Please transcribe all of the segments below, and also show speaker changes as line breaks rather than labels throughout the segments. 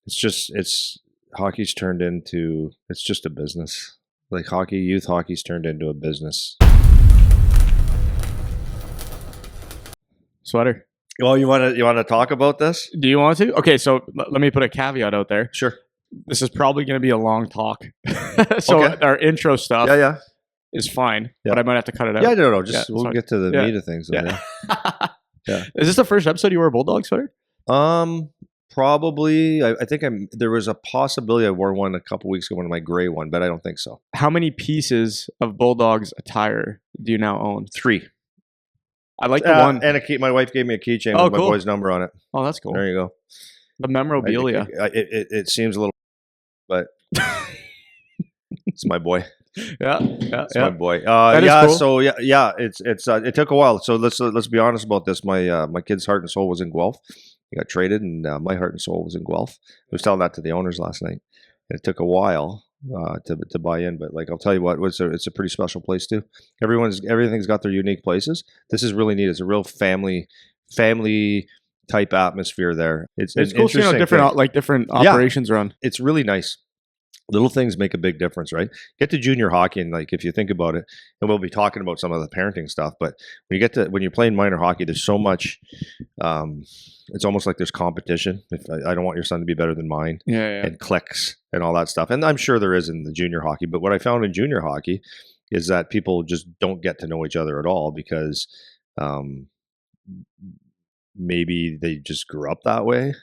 it's hockey's turned into, it's just a business. Like youth hockey's turned into a business.
Sweater.
Well, you want to talk about this?
Do you want to? Okay, so let me put a caveat out there.
Sure.
This is probably going to be a long talk. So
Okay.
our intro stuff
Yeah.
is fine,
Yeah.
but I might have to cut it out.
Yeah, no. Just
Yeah,
we'll
fine.
get to the
Yeah.
meat of things.
Yeah.
Yeah.
Is this the first episode you wore a Bulldog sweater?
Probably. I think there was a possibility I wore one a couple weeks ago, one of my gray one, but I don't think so.
How many pieces of Bulldog's attire do you now own?
3.
I like the one.
And my wife gave me a keychain
Oh,
with my
cool.
boy's number on it.
Oh, that's cool.
There you go.
The memorabilia.
It seems a little, but it's my boy.
Yeah.
It's my boy.
That is cool.
So it took a while. So let's be honest about this. My kid's heart and soul was in Guelph. He got traded, and my heart and soul was in Guelph. I was telling that to the owners last night. And it took a while to buy in, but like I'll tell you what, it's a pretty special place too. Everything's got their unique places. This is really neat. It's a real family type atmosphere there. It's
cool seeing how different operations run.
It's really nice. Little things make a big difference, right? Get to junior hockey, and like if you think about it, and we'll be talking about some of the parenting stuff, but when you're playing minor hockey, there's so much. It's almost like there's competition. If I don't want your son to be better than mine, and cliques and all that stuff, and I'm sure there is in the junior hockey. But what I found in junior hockey is that people just don't get to know each other at all because maybe they just grew up that way.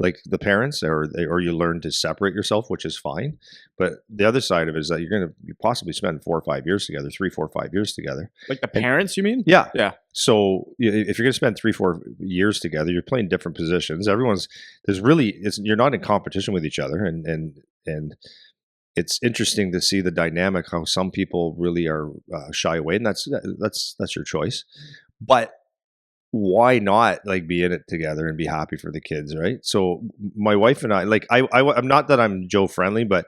Like the parents, or you learn to separate yourself, which is fine. But the other side of it is that you're going to possibly spend 4 or 5 years together, 3, 4, 5 years together.
Like the parents, you mean?
Yeah.
Yeah.
So if you're going to spend 3, 4 years together, you're playing different positions. You're not in competition with each other. And it's interesting to see the dynamic, how some people really are shy away, and that's your choice. But why not like be in it together and be happy for the kids, right? So my wife and I, like I'm not that I'm Joe friendly, but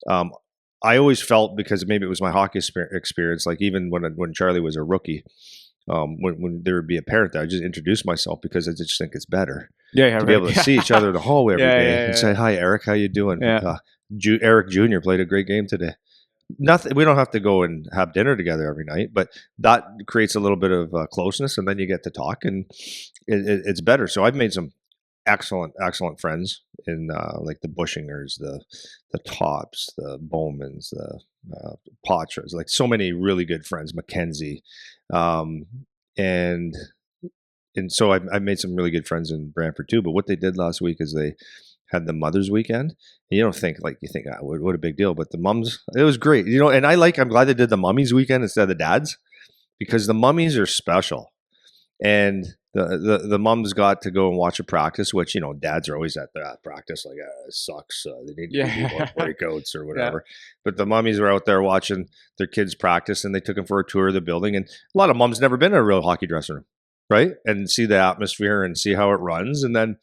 I always felt, because maybe it was my hockey experience, like even when Charlie was a rookie, when there would be a parent there, I just introduce myself because I just think it's better to be able to see each other in the hallway every day and say, "Hi, Eric, how you doing?" Eric Jr. played a great game today. Nothing. We don't have to go and have dinner together every night, but that creates a little bit of closeness, and then you get to talk, and it's better. So I've made some excellent friends in like the Bushingers, the Tops, the Bowmans, the Potras, like so many really good friends. Mackenzie, and so I've made some really good friends in Brantford too. But what they did last week is they had the Mother's Weekend. And you think, what a big deal. But the mums, it was great. And I'm glad they did the Mummies Weekend instead of the dads, because the mummies are special. And the mums got to go and watch a practice, which, dads are always at that practice, like, it sucks. They need to do more breakouts or whatever. Yeah. But the mummies were out there watching their kids practice, and they took them for a tour of the building. And a lot of mums never been in a real hockey dressing room, right? And see the atmosphere and see how it runs. And then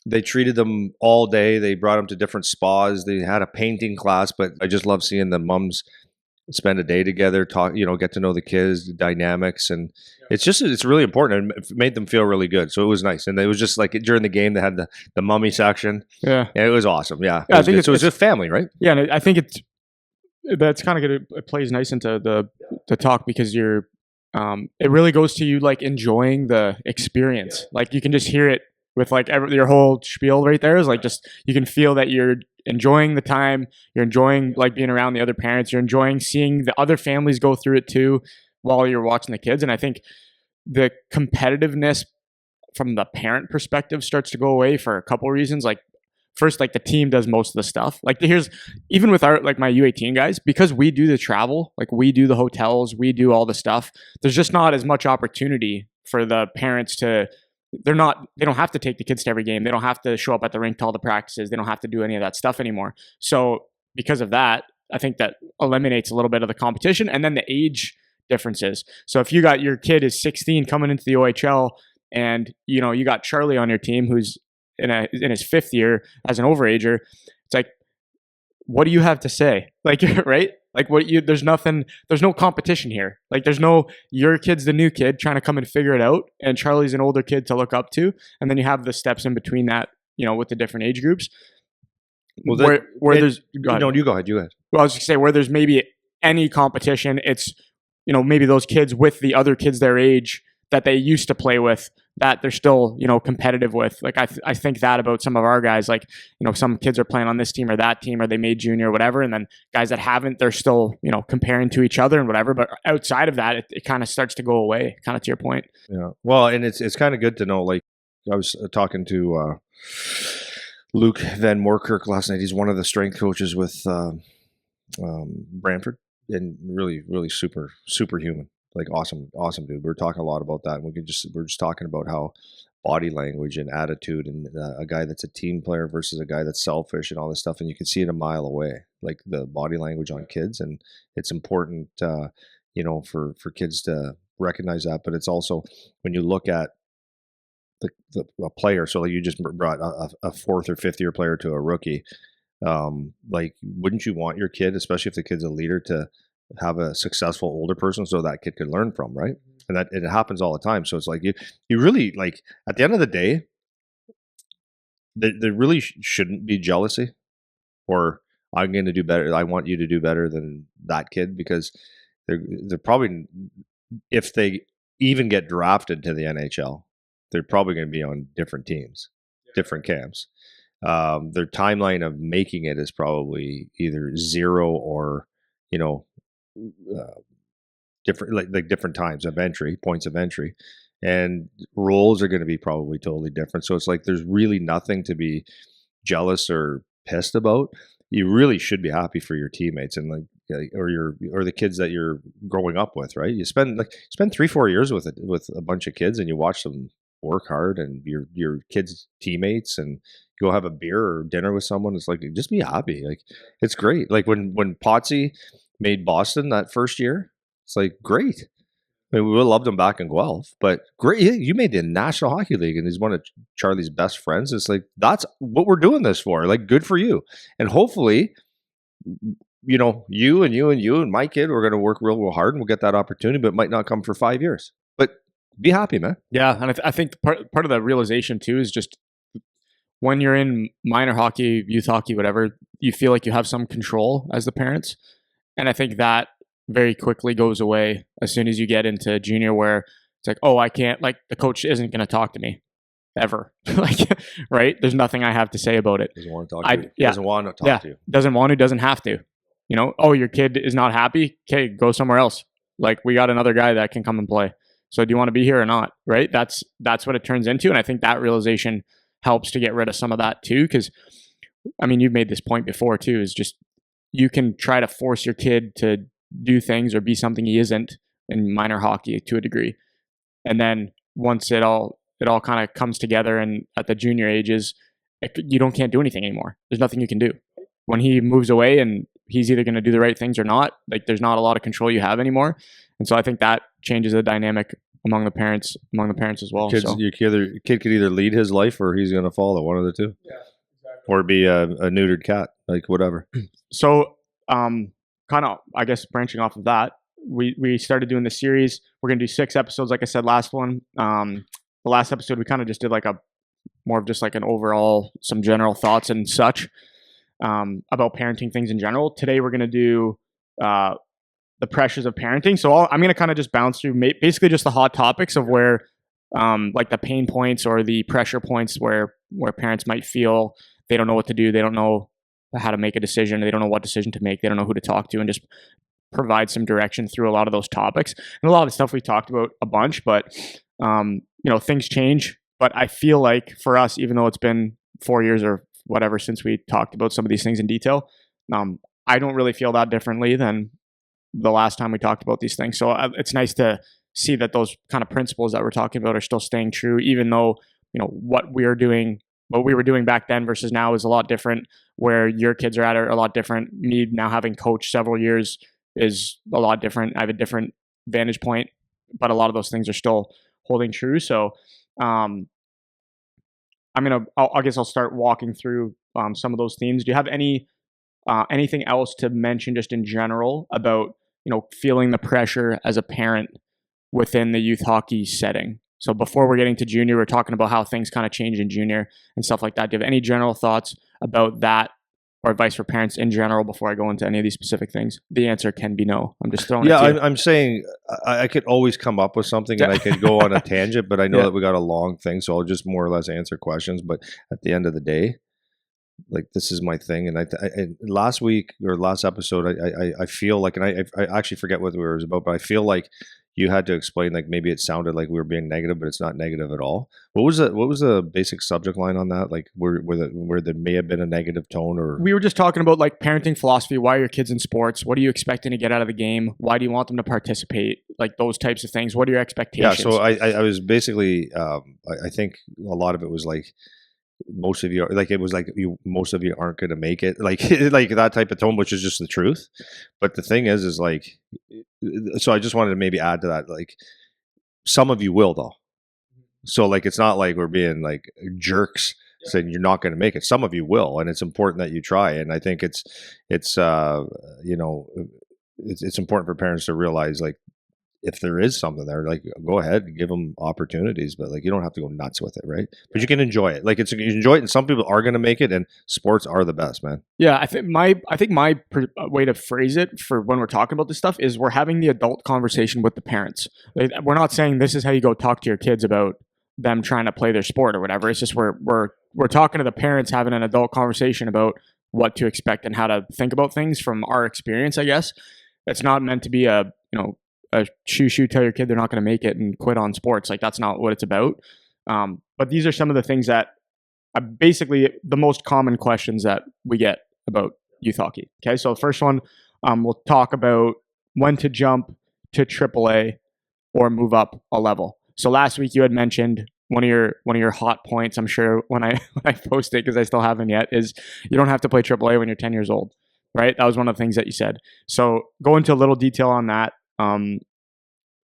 they treated them all day. They brought them to different spas. They had a painting class, but I just love seeing the mums spend a day together, talk, get to know the kids, the dynamics. And it's really important, and it made them feel really good. So it was nice. And it was just like during the game, they had the mummy section. Yeah. And it was awesome. Yeah.
I think
it was just family, right?
Yeah. And I think that's kind of good. It plays nice into the talk, because it really goes to you like enjoying the experience. Like you can just hear it with like your whole spiel right there, is like, just, you can feel that you're enjoying the time, you're enjoying like being around the other parents, you're enjoying seeing the other families go through it too while you're watching the kids. And I think the competitiveness from the parent perspective starts to go away for a couple reasons. Like first, like the team does most of the stuff. Like even with our, like my U18 guys, because we do the travel, like we do the hotels, we do all the stuff, there's just not as much opportunity for the parents to, they don't have to take the kids to every game. They don't have to show up at the rink to all the practices. They don't have to do any of that stuff anymore. So because of that, I think that eliminates a little bit of the competition, and then the age differences. So if you got your kid is 16 coming into the OHL, and you got Charlie on your team who's in his 5th year as an overager, it's like, what do you have to say? Like, right? Like there's no competition here. Like your kid's the new kid trying to come and figure it out, and Charlie's an older kid to look up to. And then you have the steps in between that, with the different age groups.
Well,
where there's go ahead.
no, you go ahead. You go ahead.
Well, I was just say where there's maybe any competition, it's maybe those kids with the other kids their age that they used to play with that they're still competitive with. Like I think that about some of our guys. Like some kids are playing on this team or that team, or they made junior or whatever, and then guys that haven't, they're still comparing to each other and whatever. But outside of that, it kind of starts to go away. Kind of to your point.
Yeah. Well, and it's kind of good to know. Like I was talking to Luke Van Moorkirk last night. He's one of the strength coaches with Brantford, and really, really superhuman. Like awesome dude. We're talking a lot about that, and we're just talking about how body language and attitude, and a guy that's a team player versus a guy that's selfish and all this stuff, and you can see it a mile away, like the body language on kids, and it's important, for kids to recognize that. But it's also when you look at a player, so like you just brought a fourth or fifth year player to a rookie. Like, wouldn't you want your kid, especially if the kid's a leader, to have a successful older person so that kid could learn from, right? And that it happens all the time. So it's like you really, like, at the end of the day, there really shouldn't be jealousy, or I'm going to do better. I want you to do better than that kid, because they're probably, if they even get drafted to the NHL, they're probably going to be on different teams, different camps. Their timeline of making it is probably either zero or, different, like different times of entry, points of entry, and roles are going to be probably totally different. So it's like there's really nothing to be jealous or pissed about. You really should be happy for your teammates and or the kids that you're growing up with, right? You spend 3-4 years with a bunch of kids, and you watch them work hard, and your kids' teammates, and you go have a beer or dinner with someone. It's like, just be happy. Like, it's great. Like when Potsy made Boston that first year, it's like, great. I mean, we would have loved him back in Guelph, but great. You made the National Hockey League, and he's one of Charlie's best friends. It's like, that's what we're doing this for. Like, good for you. And hopefully, you and my kid, we're going to work real hard, and we'll get that opportunity, but it might not come for 5 years. But be happy, man.
Yeah, and I think part of the realization too is just when you're in minor hockey, youth hockey, whatever, you feel like you have some control as the parents. And I think that very quickly goes away as soon as you get into junior, where it's like, oh, I can't, like, the coach isn't going to talk to me ever. Like, right? There's nothing I have to say about it.
Doesn't want to talk to you. Doesn't want to talk to you.
Doesn't want to, doesn't have to. Oh, your kid is not happy? Okay, go somewhere else. Like, we got another guy that can come and play. So do you want to be here or not? Right? That's what it turns into. And I think that realization helps to get rid of some of that too. Because, I mean, you've made this point before too, is just you can try to force your kid to do things or be something he isn't in minor hockey to a degree. And then once it all kind of comes together, and at the junior ages, you can't do anything anymore. There's nothing you can do. When he moves away and he's either going to do the right things or not, like, there's not a lot of control you have anymore. And so I think that changes the dynamic among the parents as well.
Your kid could either lead his life, or he's going to follow, one of the two. Yeah, exactly. Or be a neutered cat, like, whatever.
So, kind of, I guess, branching off of that, we started doing the series. We're going to do 6 episodes, like I said, last one. The last episode, we kind of just did like more of just like an overall, some general thoughts and such about parenting things in general. Today, we're going to do the pressures of parenting. So I'm going to kind of just bounce through basically just the hot topics of where, like, the pain points or the pressure points where parents might feel they don't know what to do. They don't know how to make a decision. They don't know what decision to make. They don't know who to talk to, and just provide some direction through a lot of those topics. And a lot of the stuff we talked about a bunch, but, things change. But I feel like for us, even though it's been 4 years or whatever since we talked about some of these things in detail, I don't really feel that differently than the last time we talked about these things. So it's nice to see that those kind of principles that we're talking about are still staying true, even though, what we were doing back then versus now is a lot different. Where your kids are at are a lot different. Me now having coached several years is a lot different. I have a different vantage point, but a lot of those things are still holding true. So, I guess I'll start walking through some of those themes. Do you have anything else to mention just in general about, feeling the pressure as a parent within the youth hockey setting? So before we're getting to junior, we're talking about how things kind of change in junior and stuff like that. Do you have any general thoughts about that or advice for parents in general before I go into any of these specific things? The answer can be no. I'm just throwing
Yeah,
it to you.
I'm saying I could always come up with something and
Yeah.
I could go on a tangent, but I know
Yeah.
that we got a long thing, so I'll just more or less answer questions. But at the end of the day, like this is my thing. And last week or last episode, I feel like, and I actually forget what it was about, but I feel like you had to explain, like maybe it sounded like we were being negative, but it's not negative at all. What was the basic subject line on that? Like where there may have been a negative tone, or
We were just talking about like parenting philosophy. Why are your kids in sports? What are you expecting to get out of the game? Why do you want them to participate? Like those types of things. What are your
yeah.
expectations?
So I was basically I think a lot of it was like most of you like it was like most of you aren't going to make it, like like that type of tone, which is just the truth. But the thing is like, so I just wanted to maybe add to that, like some of you will though. So like it's not like we're being like jerks saying you're not going to make it. Some of you will, and it's important that you try. And I think it's you know, it's important for parents to realize, like, if there is something there, like go ahead and give them opportunities, but like you don't have to go nuts with it, right? But you can enjoy it. Like you enjoy it, and some people are going to make it, and sports are the best, man.
Yeah, I think my way to phrase it for when we're talking about this stuff is we're having the adult conversation with the parents. Like, we're not saying this is how you go talk to your kids about them trying to play their sport or whatever. It's just we're talking to the parents, having an adult conversation about what to expect and how to think about things from our experience. I guess it's not meant to be a a shoo tell your kid they're not going to make it and quit on sports. Like that's not what it's about. But these are some of the things that basically the most common questions that we get about youth hockey. Okay, so the first one, we'll talk about when to jump to AAA or move up a level. So last week you had mentioned one of your hot points. I'm sure when I when I post it, because I still haven't yet, is you don't have to play AAA when you're 10 years old, right? That was one of the things that you said. So go into a little detail on that.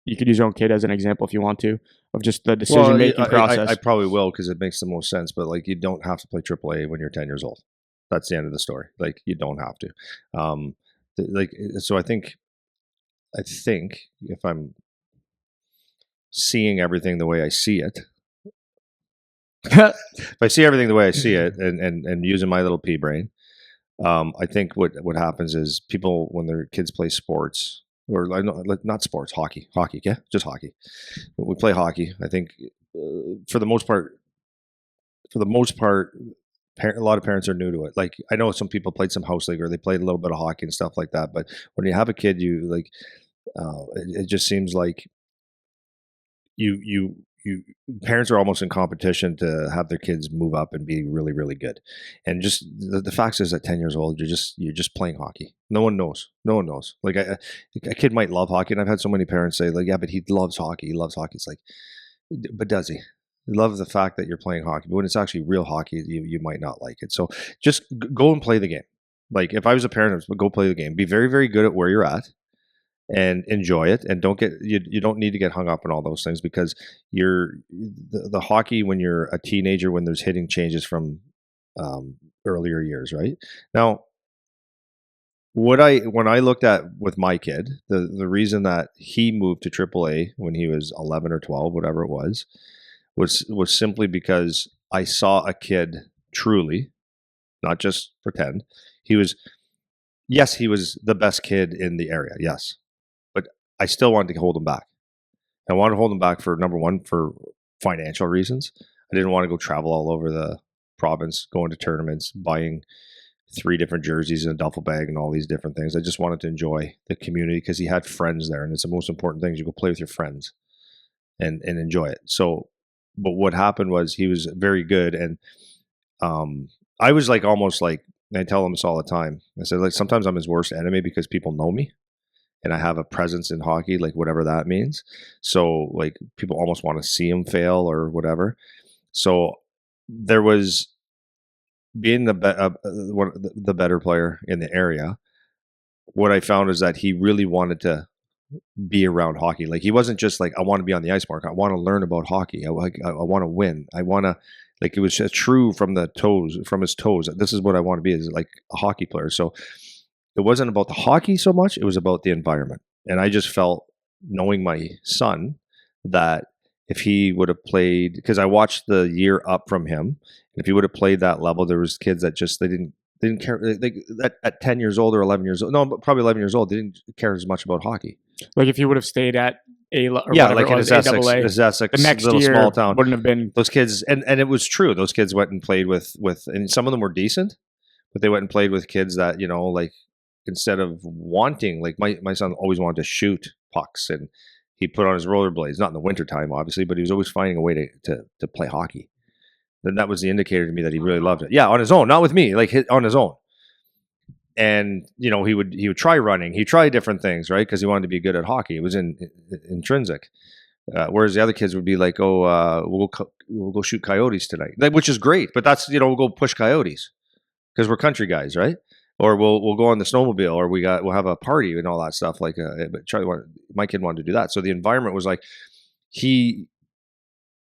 You could use your own kid as an example if you want to, of just the decision making process.
I probably will, because it makes the most sense. But like, you don't have to play AAA when you're 10 years old. That's the end of the story. Like, you don't have to. Like, so I think if I'm seeing everything the way I see it, if I see everything the way I see it, and using my little pea brain, I think what happens is people, when their kids play sports, or not sports, hockey, yeah, just hockey. When we play hockey, I think for the most part, a lot of parents are new to it. Like, I know some people played some house league, or they played a little bit of hockey and stuff like that. But when you have a kid, you like, it just seems like you parents are almost in competition to have their kids move up and be really, really good. And just the fact is, at 10 years old, you're just playing hockey. No one knows. Like, a kid might love hockey, and I've had so many parents say, like, yeah, but he loves hockey. It's like, but does he? Love the fact that you're playing hockey, but when it's actually real hockey, you might not like it. So just go and play the game. Like, if I was a parent, I would go play the game. Be very, very good at where you're at, and enjoy it. And you don't need to get hung up on all those things, because the hockey, when you're a teenager, when there's hitting changes from earlier years, right? Now, when I looked at with my kid, the reason that he moved to AAA when he was 11 or 12, whatever it was simply because I saw a kid truly, not just pretend. He was the best kid in the area, yes, but I still wanted to hold him back. I wanted to hold him back for, number one, for financial reasons. I didn't want to go travel all over the province, going to tournaments, buying 3 different jerseys in a duffel bag and all these different things. I just wanted to enjoy the community, because he had friends there, and it's the most important thing is you go play with your friends and enjoy it. So, but what happened was he was very good, and I was like, almost like, and I tell him this all the time. I said, like, sometimes I'm his worst enemy, because people know me and I have a presence in hockey, like whatever that means. So like, people almost want to see him fail or whatever. So there was, being the better player in the area, what I found is that he really wanted to be around hockey. Like, he wasn't just like, I want to be on the ice, Mark. I want to learn about hockey. I want to win. I want to, like, it was just true from his toes. This is what I want to be, is like a hockey player. So it wasn't about the hockey so much. It was about the environment. And I just felt, knowing my son, that if he would have played, because I watched the year up from him, if he would have played that level, there was kids that just, they didn't They didn't care. At 10 years old or 11 years old, no, but probably 11 years old, they didn't care as much about hockey.
Like if you would have stayed at or
Yeah,
whatever
like
it
in
was,
his Essex
the next
little
year
small town,
wouldn't have been.
those kids, and it was true. Those kids went and played with, and some of them were decent, but they went and played with kids that, like, instead of wanting, like my son always wanted to shoot pucks, and he put on his rollerblades, not in the wintertime, obviously, but he was always finding a way to play hockey. Then that was the indicator to me that he really loved it. Yeah, on his own, not with me, like on his own. And he would try running, he tried different things, right? Because he wanted to be good at hockey. It was intrinsic. Whereas the other kids would be like, "Oh, we'll go shoot coyotes tonight," like, which is great. But that's we'll go push coyotes because we're country guys, right? Or we'll go on the snowmobile, or we'll have a party and all that stuff. Like, but my kid wanted to do that, so the environment was like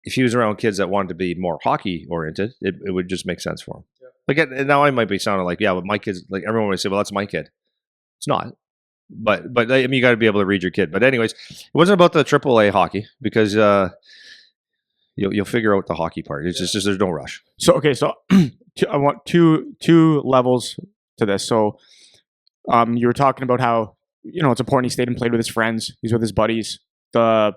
if he was around kids that wanted to be more hockey oriented, it would just make sense for him. Yeah. Like, and now I might be sounding like, yeah, but my kids, like, everyone would say, well, that's my kid. It's not. But I mean, you got to be able to read your kid. But anyways, it wasn't about the AAA hockey because you'll figure out the hockey part. It's just there's no rush.
So okay, so I want two levels to this. So you were talking about how it's important he stayed and played with his friends. He's with his buddies. The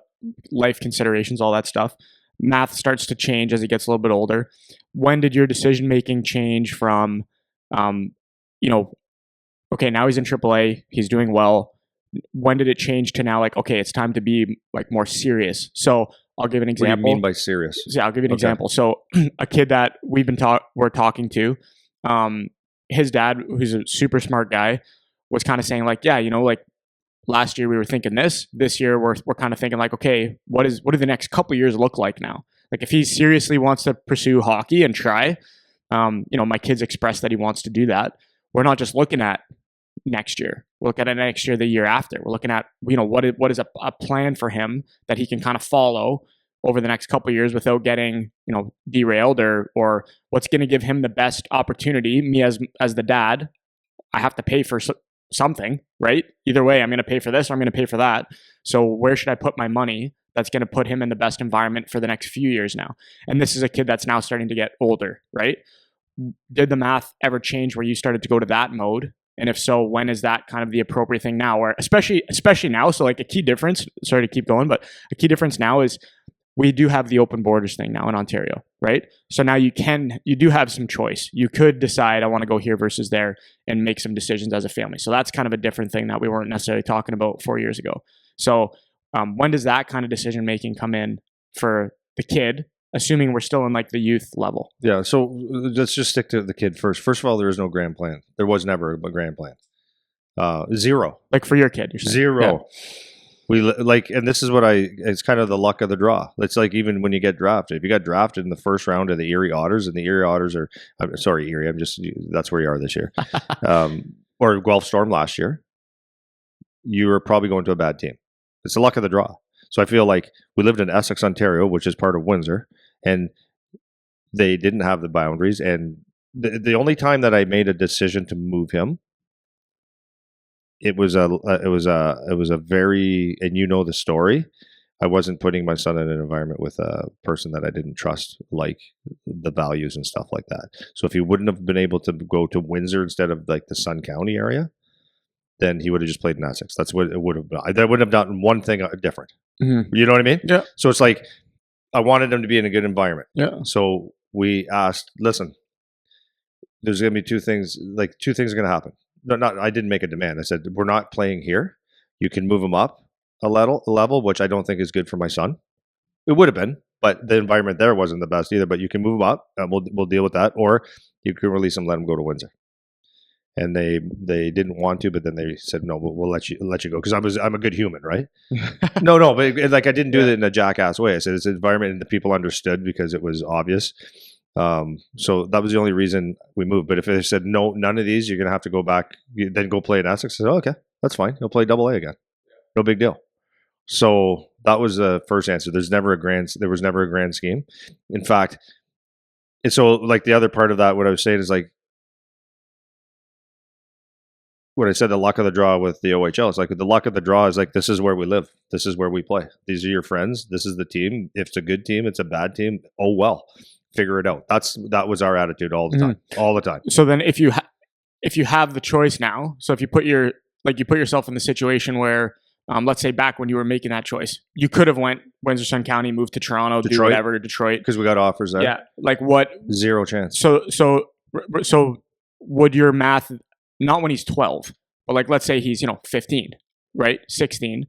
life considerations, all that stuff. Math starts to change as he gets a little bit older. When did your decision making change from, okay, now he's in AAA, he's doing well. When did it change to now, like, okay, it's time to be like more serious? So I'll give an example.
What do you mean by serious?
Yeah, I'll give you an example. So a kid that we're talking to, his dad, who's a super smart guy, was kind of saying like, yeah, like last year we were thinking this year we're kind of thinking like, okay, what do the next couple years look like now? Like if he seriously wants to pursue hockey and try, my kid's expressed that he wants to do that. We're not just looking at next year. We're looking at next year, the year after. We're looking at, what is a plan for him that he can kind of follow over the next couple of years without getting, derailed or what's going to give him the best opportunity. Me as the dad, I have to pay for something, right? Either way, I'm going to pay for this or I'm going to pay for that. So where should I put my money that's going to put him in the best environment for the next few years now? And this is a kid that's now starting to get older, right? Did the math ever change where you started to go to that mode? And if so, when is that kind of the appropriate thing now? Or especially now, so like a key difference, sorry to keep going, but a key difference now is we do have the open borders thing now in Ontario, right? So now you do have some choice. You could decide I want to go here versus there and make some decisions as a family. So that's kind of a different thing that we weren't necessarily talking about 4 years ago. So when does that kind of decision making come in for the kid, assuming we're still in like the youth level?
Yeah. So let's just stick to the kid first. First of all, there is no grand plan. There was never a grand plan. Zero.
Like for your kid, you're saying?
Zero. Yeah. And this is it's kind of the luck of the draw. It's like even when you get drafted, if you got drafted in the first round of the Erie Otters, and the Erie Otters sorry, Erie, that's where you are this year, or Guelph Storm last year, you were probably going to a bad team. It's the luck of the draw. So I feel like we lived in Essex, Ontario, which is part of Windsor, and they didn't have the boundaries. And the only time that I made a decision to move him, it was a very, and the story, I wasn't putting my son in an environment with a person that I didn't trust, like the values and stuff like that. So if he wouldn't have been able to go to Windsor instead of like the Sun County area, then he would have just played in Essex. That's what it would have been. That wouldn't have done one thing different. Mm-hmm. You know what I mean?
Yeah.
So it's like, I wanted him to be in a good environment.
Yeah.
So we asked, listen, there's going to be two things are going to happen. I didn't make a demand. I said, we're not playing here. You can move him up a level, which I don't think is good for my son. It would have been, but the environment there wasn't the best either. But you can move him up. We'll deal with that. Or you can release him, let him go to Windsor. And they didn't want to, but then they said, no, we'll let you go, because I'm a good human, right? no, but like I didn't do it in a jackass way. I said it's an environment and the people understood because it was obvious. So that was the only reason we moved. But if they said no, none of these, you're gonna have to go back, then go play in Essex, I said, okay, that's fine. He'll play AA again. No big deal. So that was the first answer. There was never a grand scheme. In fact, and so like the other part of that, what I was saying is like, what I said, the luck of the draw with the OHL, it's like the luck of the draw is like, this is where we live. This is where we play. These are your friends. This is the team. If it's a good team, it's a bad team. Oh, well, figure it out. That was our attitude all the time, all the time.
So then if you if you have the choice now, so if you put yourself in the situation where, let's say back when you were making that choice, you could have went Windsor Sun County, moved to Toronto, do
Detroit,
whatever, Detroit.
because we got offers there.
Yeah, like what?
Zero chance.
So would your math, not when he's 12, but like let's say he's 15, right, 16?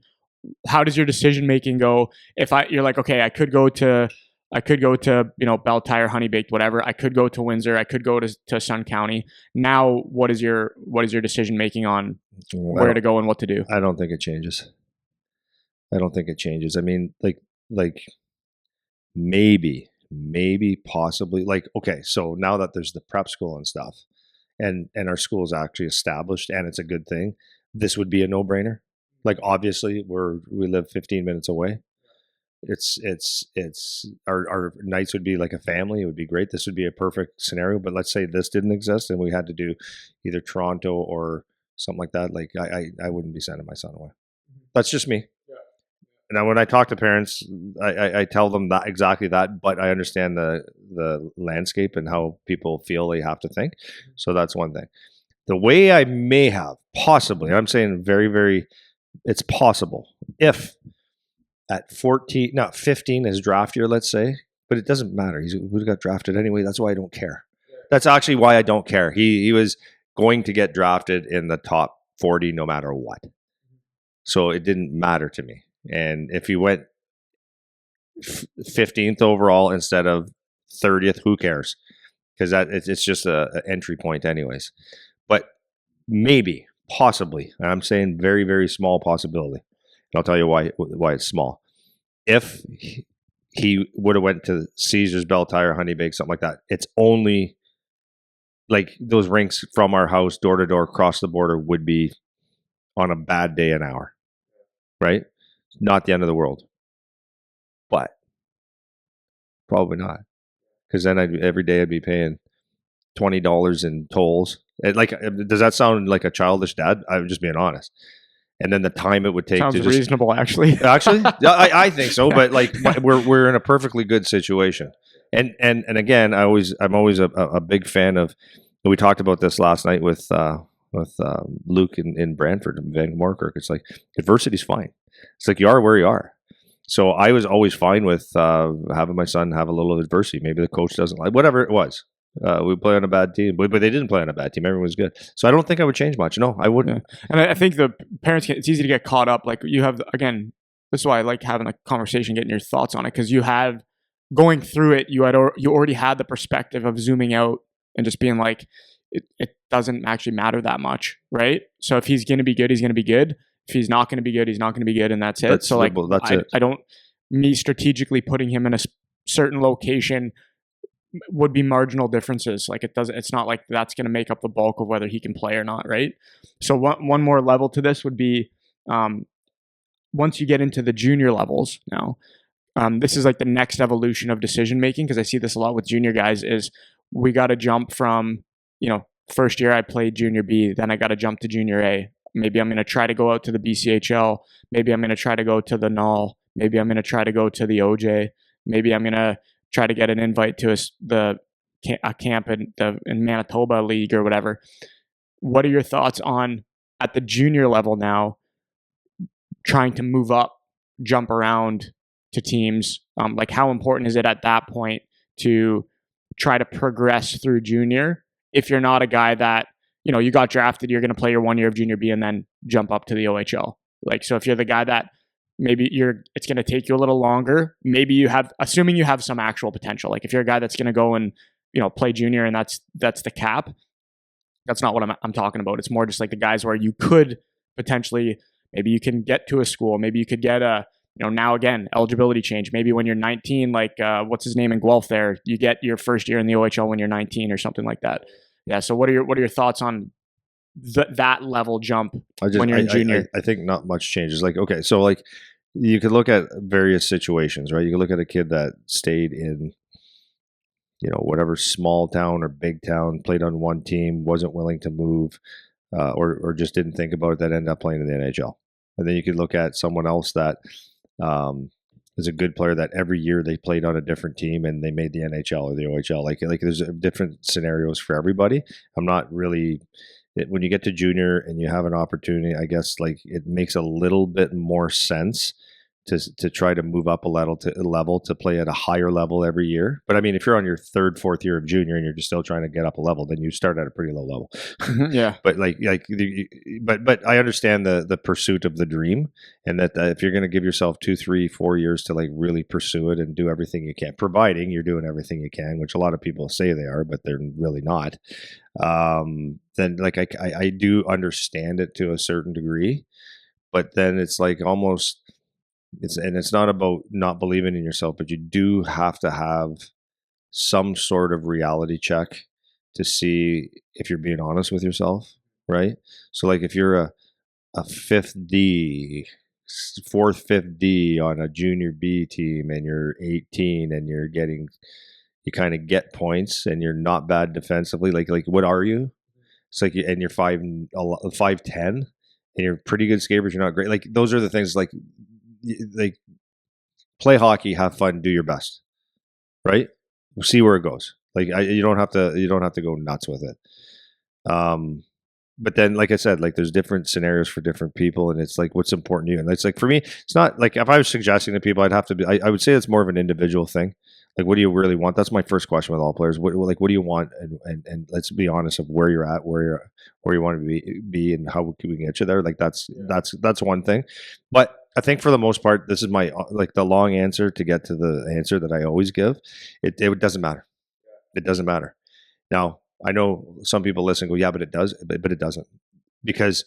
How does your decision making go? If you're like, okay, I could go to Belle Tire, Honey Baked, whatever. I could go to Windsor. I could go to Sun County. Now, what is your decision making on where to go and what to do?
I don't think it changes. I mean, like maybe, possibly. Like, okay, so now that there's the prep school and stuff, and our school is actually established, and it's a good thing, this would be a no-brainer. Like, obviously, we live 15 minutes away. It's our nights would be like a family. It would be great. This would be a perfect scenario. But let's say this didn't exist and we had to do either Toronto or something like that. Like, I wouldn't be sending my son away. That's just me.
Yeah.
Now, when I talk to parents, I tell them that exactly that, but I understand the landscape and how people feel they have to think. So that's one thing. The way I may have possibly, I'm saying very, very, it's possible if at 14, not 15 is draft year, let's say, but it doesn't matter. He got drafted anyway. That's why I don't care. That's actually why I don't care. He was going to get drafted in the top 40 no matter what. So it didn't matter to me. And if he went 15th overall instead of 30th, who cares? Because it's just an entry point anyways. But maybe, possibly, and I'm saying very, very small possibility. And I'll tell you why it's small. If he would have went to Caesars, Belle Tire, Honey Bake, something like that, it's only like those rinks from our house, door to door, across the border, would be on a bad day an hour, right? Not the end of the world, but probably not, because then every day I'd be paying $20 in tolls. Does that sound like a childish dad? I'm just being honest. And then the time it would take
Sounds
to just,
reasonable, actually.
actually, I think so. But like, we're in a perfectly good situation. And again, I'm always a big fan of. We talked about this last night with Luke in Brantford and Van Morkirk. It's like adversity's fine. It's like you are where you are. So I was always fine with having my son have a little adversity. Maybe the coach doesn't like whatever it was. We play on a bad team, but they didn't play on a bad team. Everyone was good. So I don't think I would change much. No, I wouldn't.
Yeah. And I think the parents, it's easy to get caught up. Like you have, again, this is why I like having a conversation, getting your thoughts on it. Because you have, going through it, you already had the perspective of zooming out and just being like, it doesn't actually matter that much, right? So if he's going to be good, he's going to be good. If he's not going to be good, he's not going to be good. And that's it. So like, I don't, me strategically putting him in a certain location would be marginal differences. Like it's not like that's going to make up the bulk of whether he can play or not, right? So one more level to this would be, once you get into the junior levels now, this is like the next evolution of decision making, because I see this a lot with junior guys, is we got to jump from, first year I played junior B, then I got to jump to junior A. Maybe I'm going to try to go out to the BCHL. Maybe I'm going to try to go to the NAL. Maybe I'm going to try to go to the OJ. Maybe I'm going to try to get an invite to a camp in Manitoba League or whatever. What are your thoughts on, at the junior level now, trying to move up, jump around to teams? Like how important is it at that point to try to progress through junior if you're not a guy that, you got drafted, you're going to play your 1 year of junior B and then jump up to the OHL? Like, so if you're the guy that maybe it's going to take you a little longer, maybe assuming you have some actual potential. Like if you're a guy that's going to go and, play junior and that's the cap, that's not what I'm talking about. It's more just like the guys where you could potentially, maybe you can get to a school, maybe you could get now again, eligibility change. Maybe when you're 19, like what's his name in Guelph there, you get your first year in the OHL when you're 19 or something like that. Yeah. So what are your thoughts on that level jump when you're in junior?
I think not much changes. Like, okay, so like you could look at various situations, right? You could look at a kid that stayed in, whatever small town or big town, played on one team, wasn't willing to move, or just didn't think about it, that ended up playing in the NHL. And then you could look at someone else that is a good player that every year they played on a different team and they made the NHL or the OHL. Like there's different scenarios for everybody. I'm not really when you get to junior and you have an opportunity, I guess like it makes a little bit more sense to try to move up a level to play at a higher level every year. But I mean, if you're on your third, fourth year of junior and you're just still trying to get up a level, then you start at a pretty low level.
Yeah.
But but I understand the pursuit of the dream, and that if you're going to give yourself 2, 3, 4 years to like really pursue it and do everything you can, providing you're doing everything you can, which a lot of people say they are, but they're really not. Then like I do understand it to a certain degree, but then it's like almost it's not about not believing in yourself, but you do have to have some sort of reality check to see if you're being honest with yourself, right? So like if you're a fifth D, fourth, fifth D on a junior B team and you're 18 and you kind of get points and you're not bad defensively, like what are you? It's like, and you're 5'10", and you're pretty good skaters. You're not great. Like those are the things. Like play hockey, have fun, do your best, right? We'll see where it goes. Like you don't have to go nuts with it. But then, like I said, like there's different scenarios for different people, and it's like what's important to you. And it's like for me, it's not like if I was suggesting to people, I'd have to be. I would say it's more of an individual thing. Like, what do you really want? That's my first question with all players. What do you want? And let's be honest of where you're at, where you want to be, and how we can get you there. Like that's one thing. But I think for the most part, this is my like the long answer to get to the answer that I always give. It doesn't matter. It doesn't matter. Now I know some people listen and go, yeah, but it does, but it doesn't, because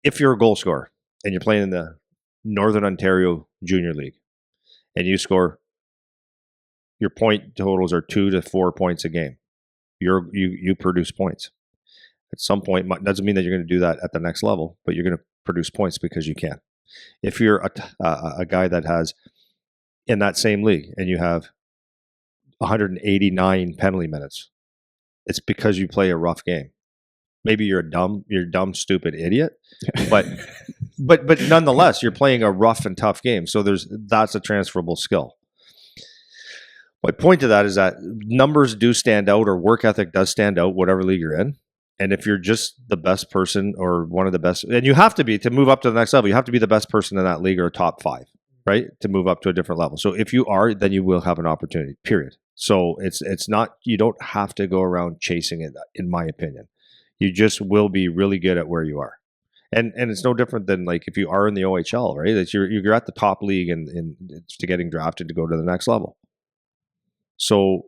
if you're a goal scorer and you're playing in the Northern Ontario Junior League and you score, your point totals are 2 to 4 points a game. You produce points. At some point, doesn't mean that you're going to do that at the next level, but you're going to produce points because you can. If you're a guy that has in that same league and you have 189 penalty minutes, it's because you play a rough game. Maybe you're a dumb, stupid idiot, but nonetheless, you're playing a rough and tough game. So that's a transferable skill. My point to that is that numbers do stand out, or work ethic does stand out, whatever league you're in. And if you're just the best person or one of the best, and you have to be to move up to the next level, you have to be the best person in that league or top 5, right? To move up to a different level. So if you are, then you will have an opportunity, period. So it's not, you don't have to go around chasing it, in my opinion. You just will be really good at where you are. And it's no different than like if you are in the OHL, right? That you're at the top league and to getting drafted to go to the next level. So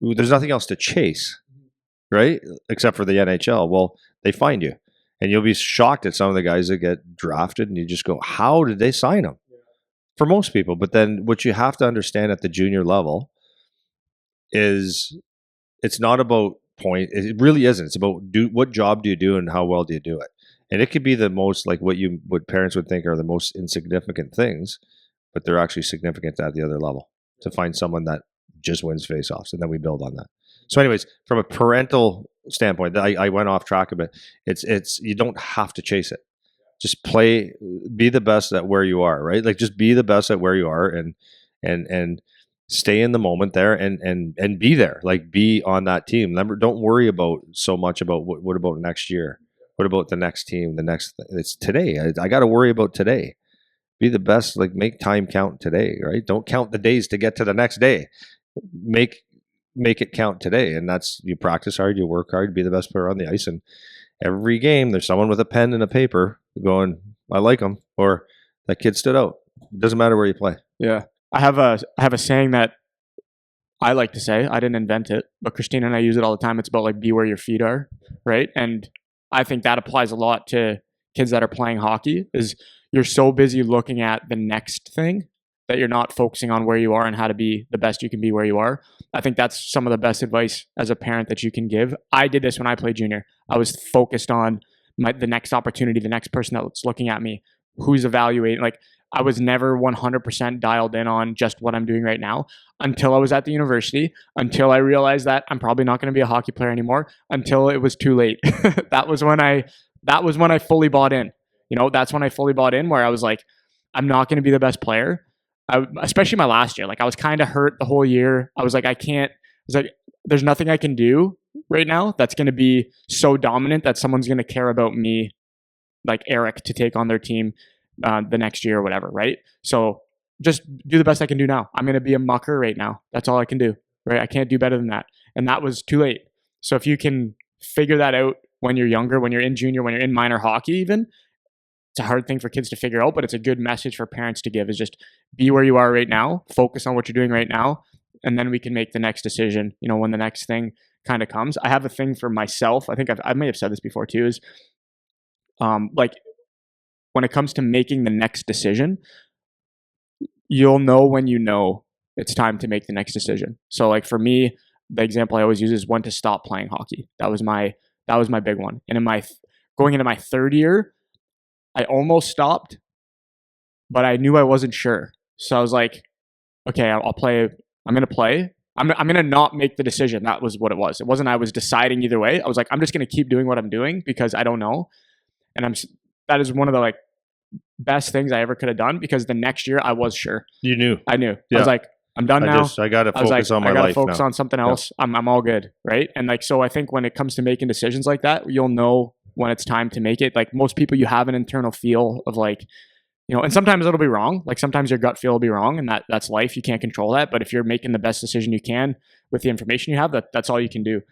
there's nothing else to chase, right? Except for the NHL. Well, they find you, and you'll be shocked at some of the guys that get drafted, and you just go, how did they sign them? For most people. But then what you have to understand at the junior level is it's not about point. It really isn't. It's about what job do you do and how well do you do it? And it could be the most like what parents would think are the most insignificant things, but they're actually significant at the other level to find someone that just wins faceoffs, and then we build on that. So anyways, from a parental standpoint, I went off track a bit. It's you don't have to chase it. Just be the best at where you are, right? Like just be the best at where you are and stay in the moment there and be there. Like be on that team. Don't worry about so much about what about next year? What about the next team? It's today. I got to worry about today. Be the best, like make time count today, right? Don't count the days to get to the next day. Make it count today. And that's, you practice hard, you work hard, be the best player on the ice. And every game there's someone with a pen and a paper going, I like him, or that kid stood out. It doesn't matter where you play.
Yeah. I have a saying that I like to say. I didn't invent it, but Christina and I use it all the time. It's about like be where your feet are, right? And I think that applies a lot to kids that are playing hockey. Is you're so busy looking at the next thing that you're not focusing on where you are and how to be the best you can be where you are. I think that's some of the best advice as a parent that you can give. I did this when I played junior. I was focused on the next opportunity, the next person that's looking at me, who's evaluating. Like I was never 100% dialed in on just what I'm doing right now until I was at the university, until I realized that I'm probably not going to be a hockey player anymore, until it was too late. That was when I fully bought in. You know, that's when I fully bought in, where I was like, I'm not going to be the best player. Especially my last year. Like I was kind of hurt the whole year. I was like, there's nothing I can do right now that's going to be so dominant that someone's going to care about me, like Eric, to take on their team the next year or whatever, right? So just do the best I can do now. I'm going to be a mucker right now. That's all I can do, right? I can't do better than that. And that was too late. So if you can figure that out when you're younger, when you're in junior, when you're in minor hockey even, it's a hard thing for kids to figure out, but it's a good message for parents to give, is just be where you are right now, focus on what you're doing right now, and then we can make the next decision, when the next thing kind of comes. I have a thing for myself. I think I may have said this before too, is like when it comes to making the next decision, you'll know when it's time to make the next decision. So like for me, the example I always use is when to stop playing hockey. That was my big one. And going into my third year, I almost stopped, but I knew I wasn't sure. So I was like, okay, I'll play. I'm going to play. I'm going to not make the decision. That was what it was. It wasn't I was deciding either way. I was like, I'm just going to keep doing what I'm doing because I don't know. And that is one of the like best things I ever could have done, because the next year I was sure.
You knew.
I knew.
Yeah.
I was like, I'm done now.
I got to focus on my life.
I got to focus on something else. Yeah. I'm all good, right? And like, so I think when it comes to making decisions like that, you'll know when it's time to make it. Like most people, you have an internal feel of like, and sometimes it'll be wrong. Like sometimes your gut feel will be wrong, and that's life. You can't control that. But if you're making the best decision you can with the information you have, that's all you can do.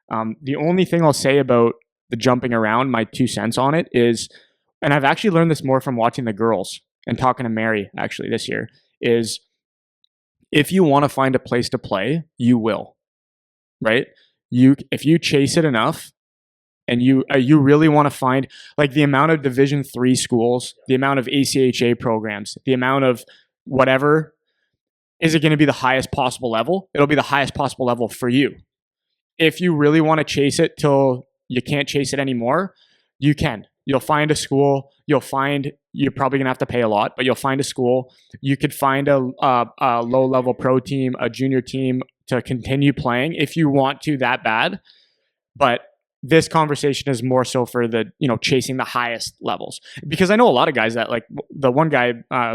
The only thing I'll say about the jumping around, my 2 cents on it is, and I've actually learned this more from watching the girls and talking to Mary actually this year, is if you want to find a place to play, you will, right? If you chase it enough, and you really want to find, like, the amount of Division III schools, the amount of ACHA programs, the amount of whatever, is it going to be the highest possible level? It'll be the highest possible level for you. If you really want to chase it till you can't chase it anymore, you can. You'll find a school. You're probably going to have to pay a lot, but you'll find a school. You could find a low-level pro team, a junior team to continue playing if you want to that bad. But this conversation is more so for the, chasing the highest levels. Because I know a lot of guys that, like, the one guy,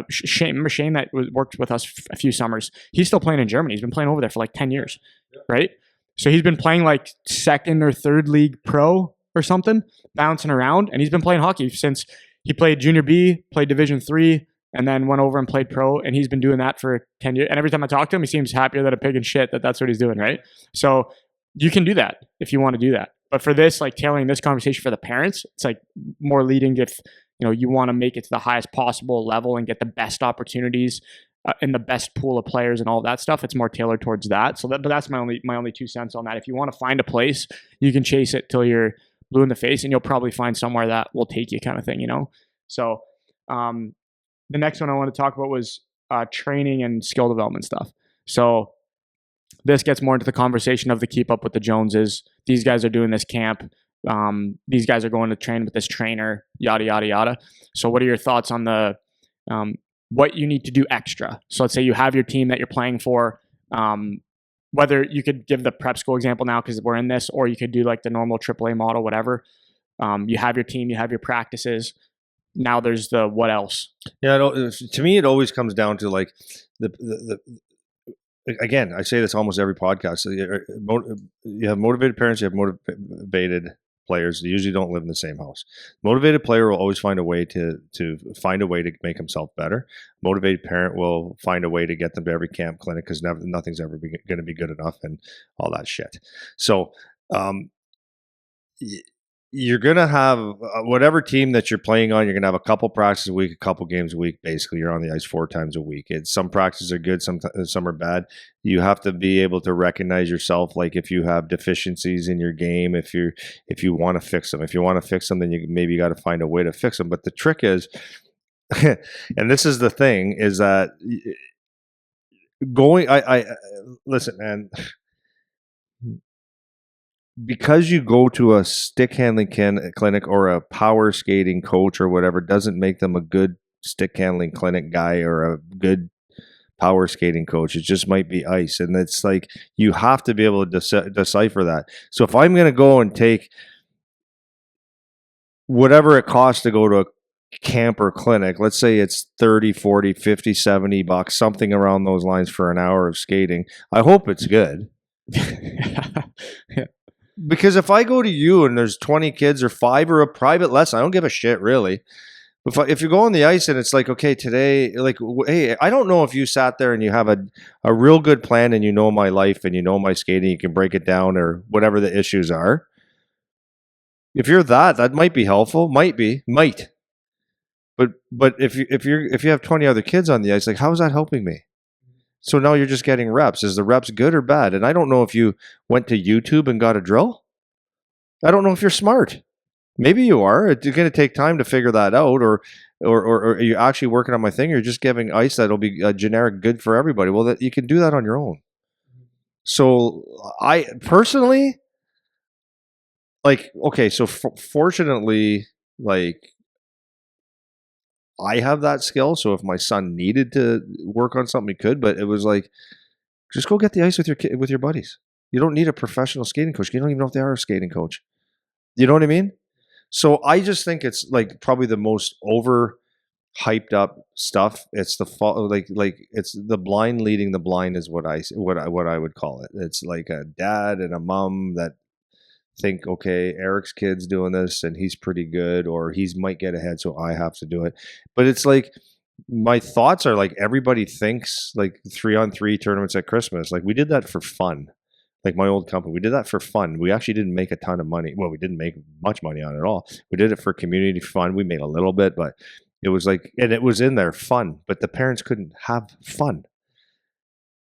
Shane, remember Shane that worked with us a few summers? He's still playing in Germany. He's been playing over there for like 10 years, right? So he's been playing like second or third league pro or something, bouncing around. And he's been playing hockey since he played junior B, played Division III, and then went over and played pro. And he's been doing that for 10 years. And every time I talk to him, he seems happier than a pig in shit that's what he's doing, right? So you can do that if you want to do that. But for this, like, tailoring this conversation for the parents, it's like more leading if, you want to make it to the highest possible level and get the best opportunities and the best pool of players and all that stuff. It's more tailored towards that. So but that's my only 2 cents on that. If you want to find a place, you can chase it till you're blue in the face, and you'll probably find somewhere that will take you, kind of thing, So the next one I want to talk about was training and skill development stuff. So this gets more into the conversation of the keep up with the Joneses. These guys are doing this camp. These guys are going to train with this trainer, yada, yada, yada. So what are your thoughts on the what you need to do extra? So let's say you have your team that you're playing for. Whether you could give the prep school example now because we're in this, or you could do like the normal AAA model, whatever. You have your team, you have your practices. Now there's the what else?
Yeah, to me, it always comes down to like the again, I say this almost every podcast. So you have motivated parents, you have motivated players. They usually don't live in the same house. Motivated player will always find a way to make himself better. Motivated parent will find a way to get them to every camp, clinic, because nothing's ever going to be good enough and all that shit. So you're going to have whatever team that you're playing on, you're going to have a couple practices a week, a couple games a week. Basically, you're on the ice 4 times a week. Some practices are good, some are bad. You have to be able to recognize yourself, like if you have deficiencies in your game, if you want to fix them. If you want to fix them, then you got to find a way to fix them. But the trick is, and this is the thing, is that I listen, man. Because you go to a stick handling clinic or a power skating coach or whatever doesn't make them a good stick handling clinic guy or a good power skating coach. It just might be ice. And it's like you have to be able to decipher that. So if I'm going to go and take whatever it costs to go to a camp or clinic, let's say it's 30, 40, 50, $70, something around those lines for an hour of skating, I hope it's good.
Yeah.
Because if I go to you and there's 20 kids or 5 or a private lesson, I don't give a shit really. If you go on the ice and it's like, okay, today, like, hey, I don't know if you sat there and you have a real good plan and you know my life and you know my skating, you can break it down or whatever the issues are. If you're that might be helpful. Might. But if you have 20 other kids on the ice, like, how is that helping me? So now you're just getting reps. Is the reps good or bad? And I don't know if you went to YouTube and got a drill. I don't know if you're smart. Maybe you are. It's going to take time to figure that out, or are you actually working on my thing? Or you're just giving ice that'll be a generic good for everybody. Well, that you can do that on your own. So I personally, like, okay, so fortunately, like, I have that skill. So if my son needed to work on something, he could. But it was like, just go get the ice with your buddies. You don't need a professional skating coach. You don't even know if they are a skating coach. You know what I mean? So I just think it's like probably the most over hyped up stuff. It's the like it's the blind leading the blind is what I would call it. It's like a dad and a mom that think, okay, Eric's kid's doing this and he's pretty good, or he's might get ahead, so I have to do it. But it's like my thoughts are like everybody thinks like 3-on-3 tournaments at Christmas. Like we did that for fun. Like my old company, we did that for fun. We actually didn't make a ton of money. Well, we didn't make much money on it at all. We did it for community fun. We made a little bit, but it was like, and it was in there fun, but the parents couldn't have fun.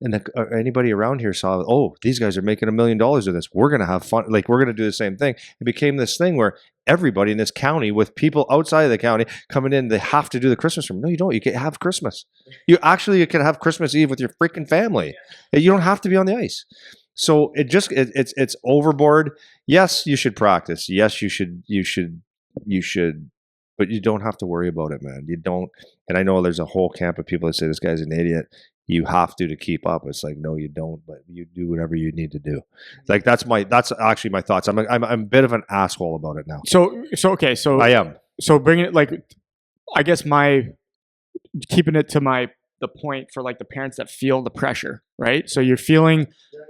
And anybody around here saw, oh, these guys are making $1 million of this. We're going to have fun. Like, we're going to do the same thing. It became this thing where everybody in this county, with people outside of the county coming in, they have to do the Christmas room. No, you don't. You can have Christmas. You can have Christmas Eve with your freaking family. You don't have to be on the ice. So it's overboard. Yes, you should practice. Yes, you should, but you don't have to worry about it, man. You don't. And I know there's a whole camp of people that say this guy's an idiot. You have to keep up. It's like, no, you don't, but you do whatever you need to do. Like that's actually my thoughts. I'm a bit of an asshole about it now.
So
I am.
So bringing it, like, I guess keeping it to the point for like the parents that feel the pressure, right? So you're feeling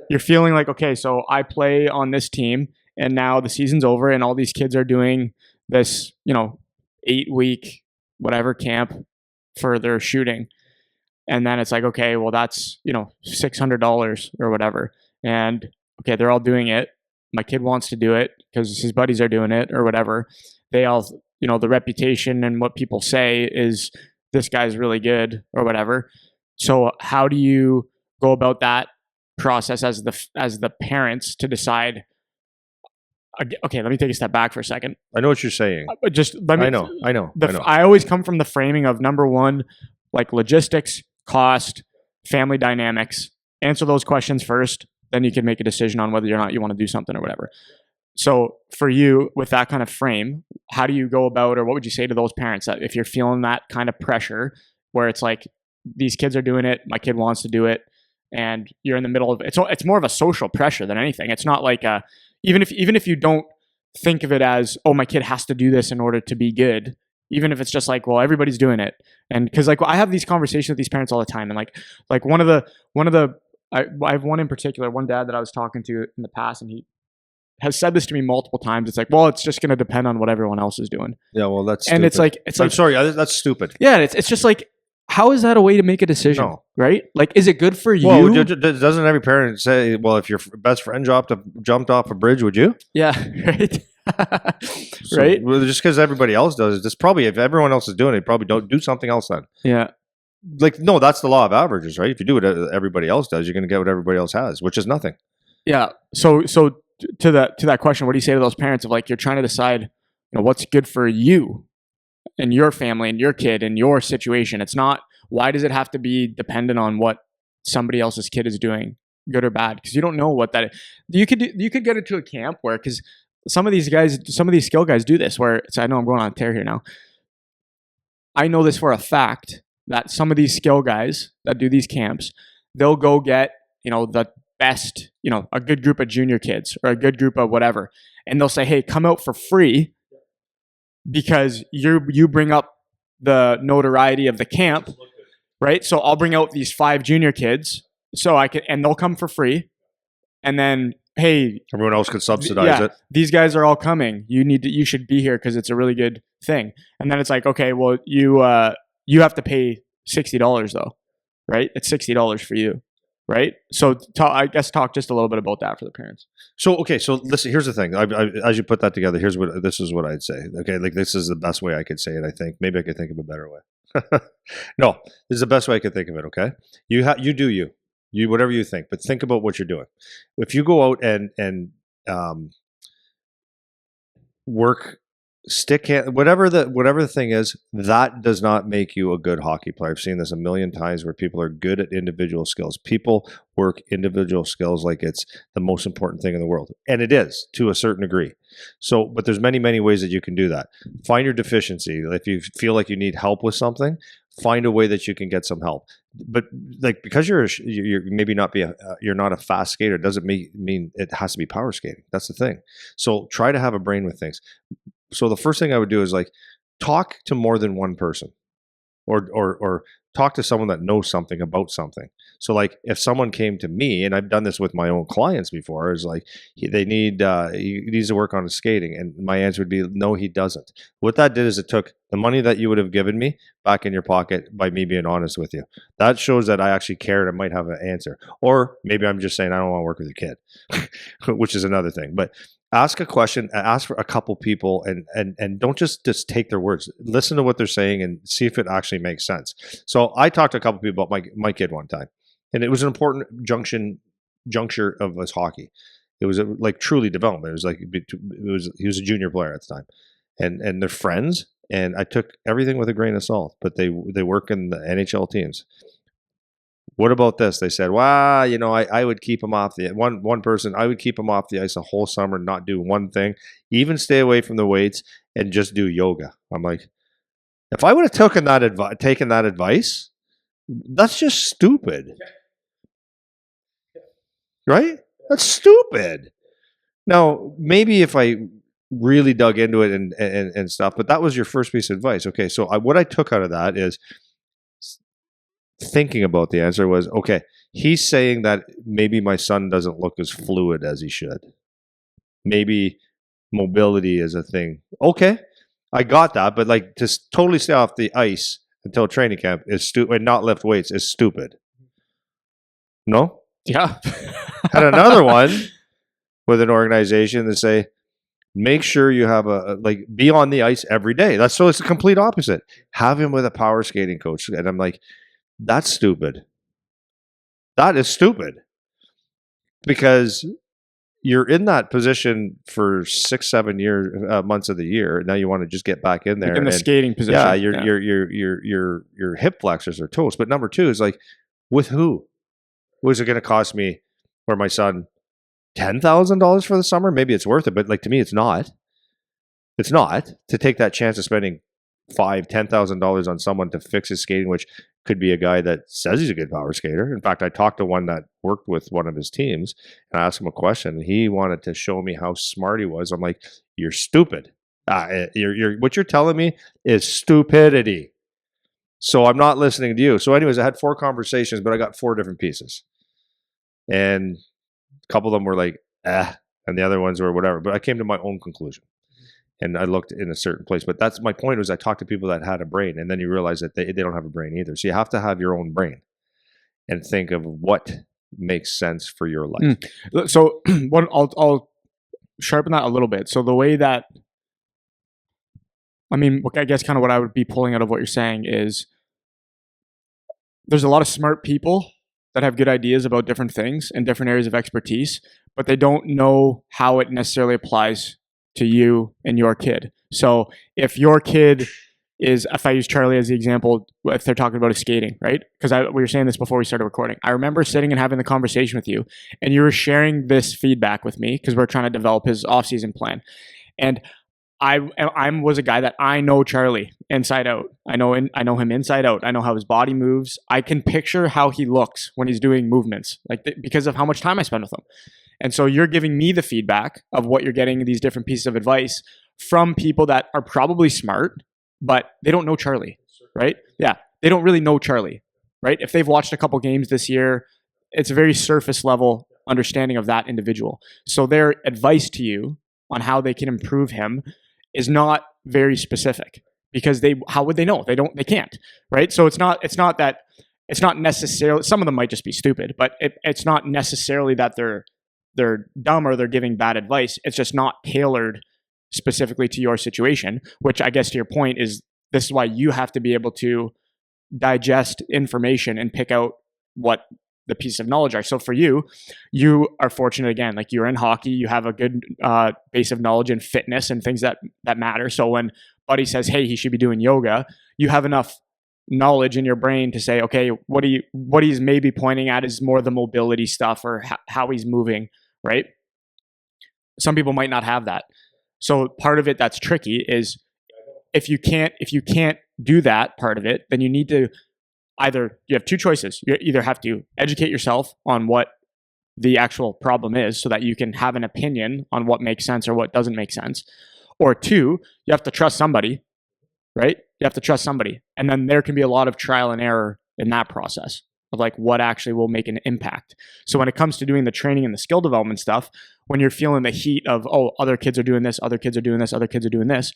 like, okay, so I play on this team and now the season's over and all these kids are doing this, 8-week whatever camp for their shooting. And then it's like, okay, well, that's, $600 or whatever. And okay, they're all doing it. My kid wants to do it because his buddies are doing it or whatever. They all, the reputation and what people say is this guy's really good or whatever. So how do you go about that process as the parents to decide? Okay, let me take a step back for a second.
I know what you're saying.
Just let me.
I know.
I always come from the framing of number one, like logistics, cost, family dynamics. Answer those questions first, then you can make a decision on whether or not you want to do something or whatever. So for you, with that kind of frame, how do you go about, or what would you say to those parents that if you're feeling that kind of pressure where it's like, these kids are doing it, my kid wants to do it, and you're in the middle of it. It's more of a social pressure than anything. It's not like even if you don't think of it as, oh, my kid has to do this in order to be good. Even if it's just like, well, everybody's doing it. And because like I have these conversations with these parents all the time. And like one of the I have one in particular, one dad that I was talking to in the past, and he has said this to me multiple times. It's like, well, it's just going to depend on what everyone else is doing.
Yeah, well, that's
and
stupid.
it's like,
I'm sorry, that's stupid.
Yeah, it's just like, how is that a way to make a decision? No. Right? Like, is it good for you?
Well, doesn't every parent say, well, if your best friend jumped off a bridge, would you?
Yeah, right.
So,
right?
Well, just because everybody else does it, this probably, if everyone else is doing it, probably don't do something else then.
Yeah.
Like, no, that's the law of averages, right? If you do what everybody else does, you're going to get what everybody else has, which is nothing.
Yeah. So to that question, what do you say to those parents of like, you're trying to decide, what's good for you and your family and your kid and your situation? It's not, why does it have to be dependent on what somebody else's kid is doing, good or bad? Because you don't know what that is. You could get into a camp where, because some of these skill guys do this, where it's, I know I'm going on a tear here now. I know this for a fact that some of these skill guys that do these camps, they'll go get, the best, a good group of junior kids or a good group of whatever. And they'll say, hey, come out for free because you bring up the notoriety of the camp, right? So I'll bring out these 5 junior kids and they'll come for free. and then, hey,
everyone else could subsidize it.
These guys are all coming. You should be here because it's a really good thing. And then it's like, okay, well, you have to pay $60 though, right? It's $60 for you, right? So I guess talk just a little bit about that for the parents.
So okay, so listen. Here's the thing. As you put that together, this is what I'd say. Okay, like this is the best way I could say it. I think maybe I could think of a better way. No, this is the best way I could think of it. Okay, you do you whatever you think, but think about what you're doing. If you go out and work stick hand, whatever the thing is, that does not make you a good hockey player. I've seen this a million times where people are good at individual skills. People work individual skills like it's the most important thing in the world, and it is to a certain degree. So, but there's many ways that you can do that. Find your deficiency. If you feel like you need help with something, find a way that you can get some help. But like because you're maybe you're not a fast skater doesn't mean it has to be power skating. That's the thing. So try to have a brain with things. So the first thing I would do is like talk to more than one person, or talk to someone that knows something about something. So like if someone came to me, and I've done this with my own clients before, is like he needs to work on his skating, and my answer would be no, he doesn't. What that did is it took the money that you would have given me back in your pocket by me being honest with you. That shows that I actually care and I might have an answer. Or maybe I'm just saying I don't want to work with your kid, which is another thing. But ask a question, ask for a couple people, and don't just take their words. Listen to what they're saying and see if it actually makes sense. So I talked to a couple people about my kid one time, and it was an important juncture of his hockey. It was like truly development. It was like he was a junior player at the time, and they're friends. And I took everything with a grain of salt. But they work in the NHL teams. What about this? They said, well, I would keep him off the one person. I would keep him off the ice a whole summer, not do one thing, even stay away from the weights and just do yoga. I'm like, if I would have taken that advice, that's just stupid, right? That's stupid. Now, maybe if I really dug into it and stuff, but that was your first piece of advice. Okay, so what I took out of that is thinking about the answer was, okay, he's saying that maybe my son doesn't look as fluid as he should. Maybe mobility is a thing. Okay, I got that, but like to totally stay off the ice until training camp is stupid, and not lift weights is stupid. No?
Yeah.
Had another one with an organization that say, make sure you have be on the ice every day. It's the complete opposite. Have him with a power skating coach. And I'm like, that's stupid. That is stupid. Because you're in that position for 6-7 years, months of the year. Now you want to just get back in there.
Like in the skating position.
Yeah, your hip flexors are toast. But number two is like, with who? Was it going to cost me or my son $10,000 for the summer? Maybe it's worth it, but like to me, it's not. It's not to take that chance of spending $5,000-$10,000 on someone to fix his skating, which could be a guy that says he's a good power skater. In fact, I talked to one that worked with one of his teams, and I asked him a question, and he wanted to show me how smart he was. I'm like, "You're stupid. What you're telling me is stupidity." So I'm not listening to you. So, anyways, I had 4 conversations, but I got 4 different pieces, and a couple of them were like, and the other ones were whatever. But I came to my own conclusion. And I looked in a certain place. But that's my point was I talked to people that had a brain. And then you realize that they don't have a brain either. So you have to have your own brain and think of what makes sense for your life.
So I'll sharpen that a little bit. So the way that, I guess kind of what I would be pulling out of what you're saying is there's a lot of smart people that have good ideas about different things and different areas of expertise, but they don't know how it necessarily applies to you and your kid. So if your kid is, if I use Charlie as the example, if they're talking about his skating, right? Because we were saying this before we started recording. I remember sitting and having the conversation with you, and you were sharing this feedback with me because we're trying to develop his off-season plan. And I was a guy that I know Charlie inside out. I know him inside out. I know how his body moves. I can picture how he looks when he's doing movements, because of how much time I spend with him. And so you're giving me the feedback of what you're getting, these different pieces of advice from people that are probably smart, but they don't know Charlie, right? Yeah, they don't really know Charlie, right? If they've watched a couple games this year, it's a very surface level understanding of that individual. So their advice to you on how they can improve him is not very specific, because how would they know? They can't, right? So it's not necessarily, some of them might just be stupid, but it's not necessarily that they're dumb or they're giving bad advice. It's just not tailored specifically to your situation, which I guess to your point is, this is why you have to be able to digest information and pick out what the pieces of knowledge are. So for you are fortunate, again, like you're in hockey, you have a good base of knowledge in fitness and things that matter. So when Buddy says, hey, he should be doing yoga, you have enough knowledge in your brain to say, okay, what he's maybe pointing at is more the mobility stuff or how he's moving, right? Some people might not have that. So part of it that's tricky is, if you can't do that part of it, then you need to you have two choices. You either have to educate yourself on what the actual problem is so that you can have an opinion on what makes sense or what doesn't make sense. Or two, you have to trust somebody, right? You have to trust somebody. And then there can be a lot of trial and error in that process of like what actually will make an impact. So when it comes to doing the training and the skill development stuff, when you're feeling the heat of, oh, other kids are doing this, other kids are doing this, other kids are doing this,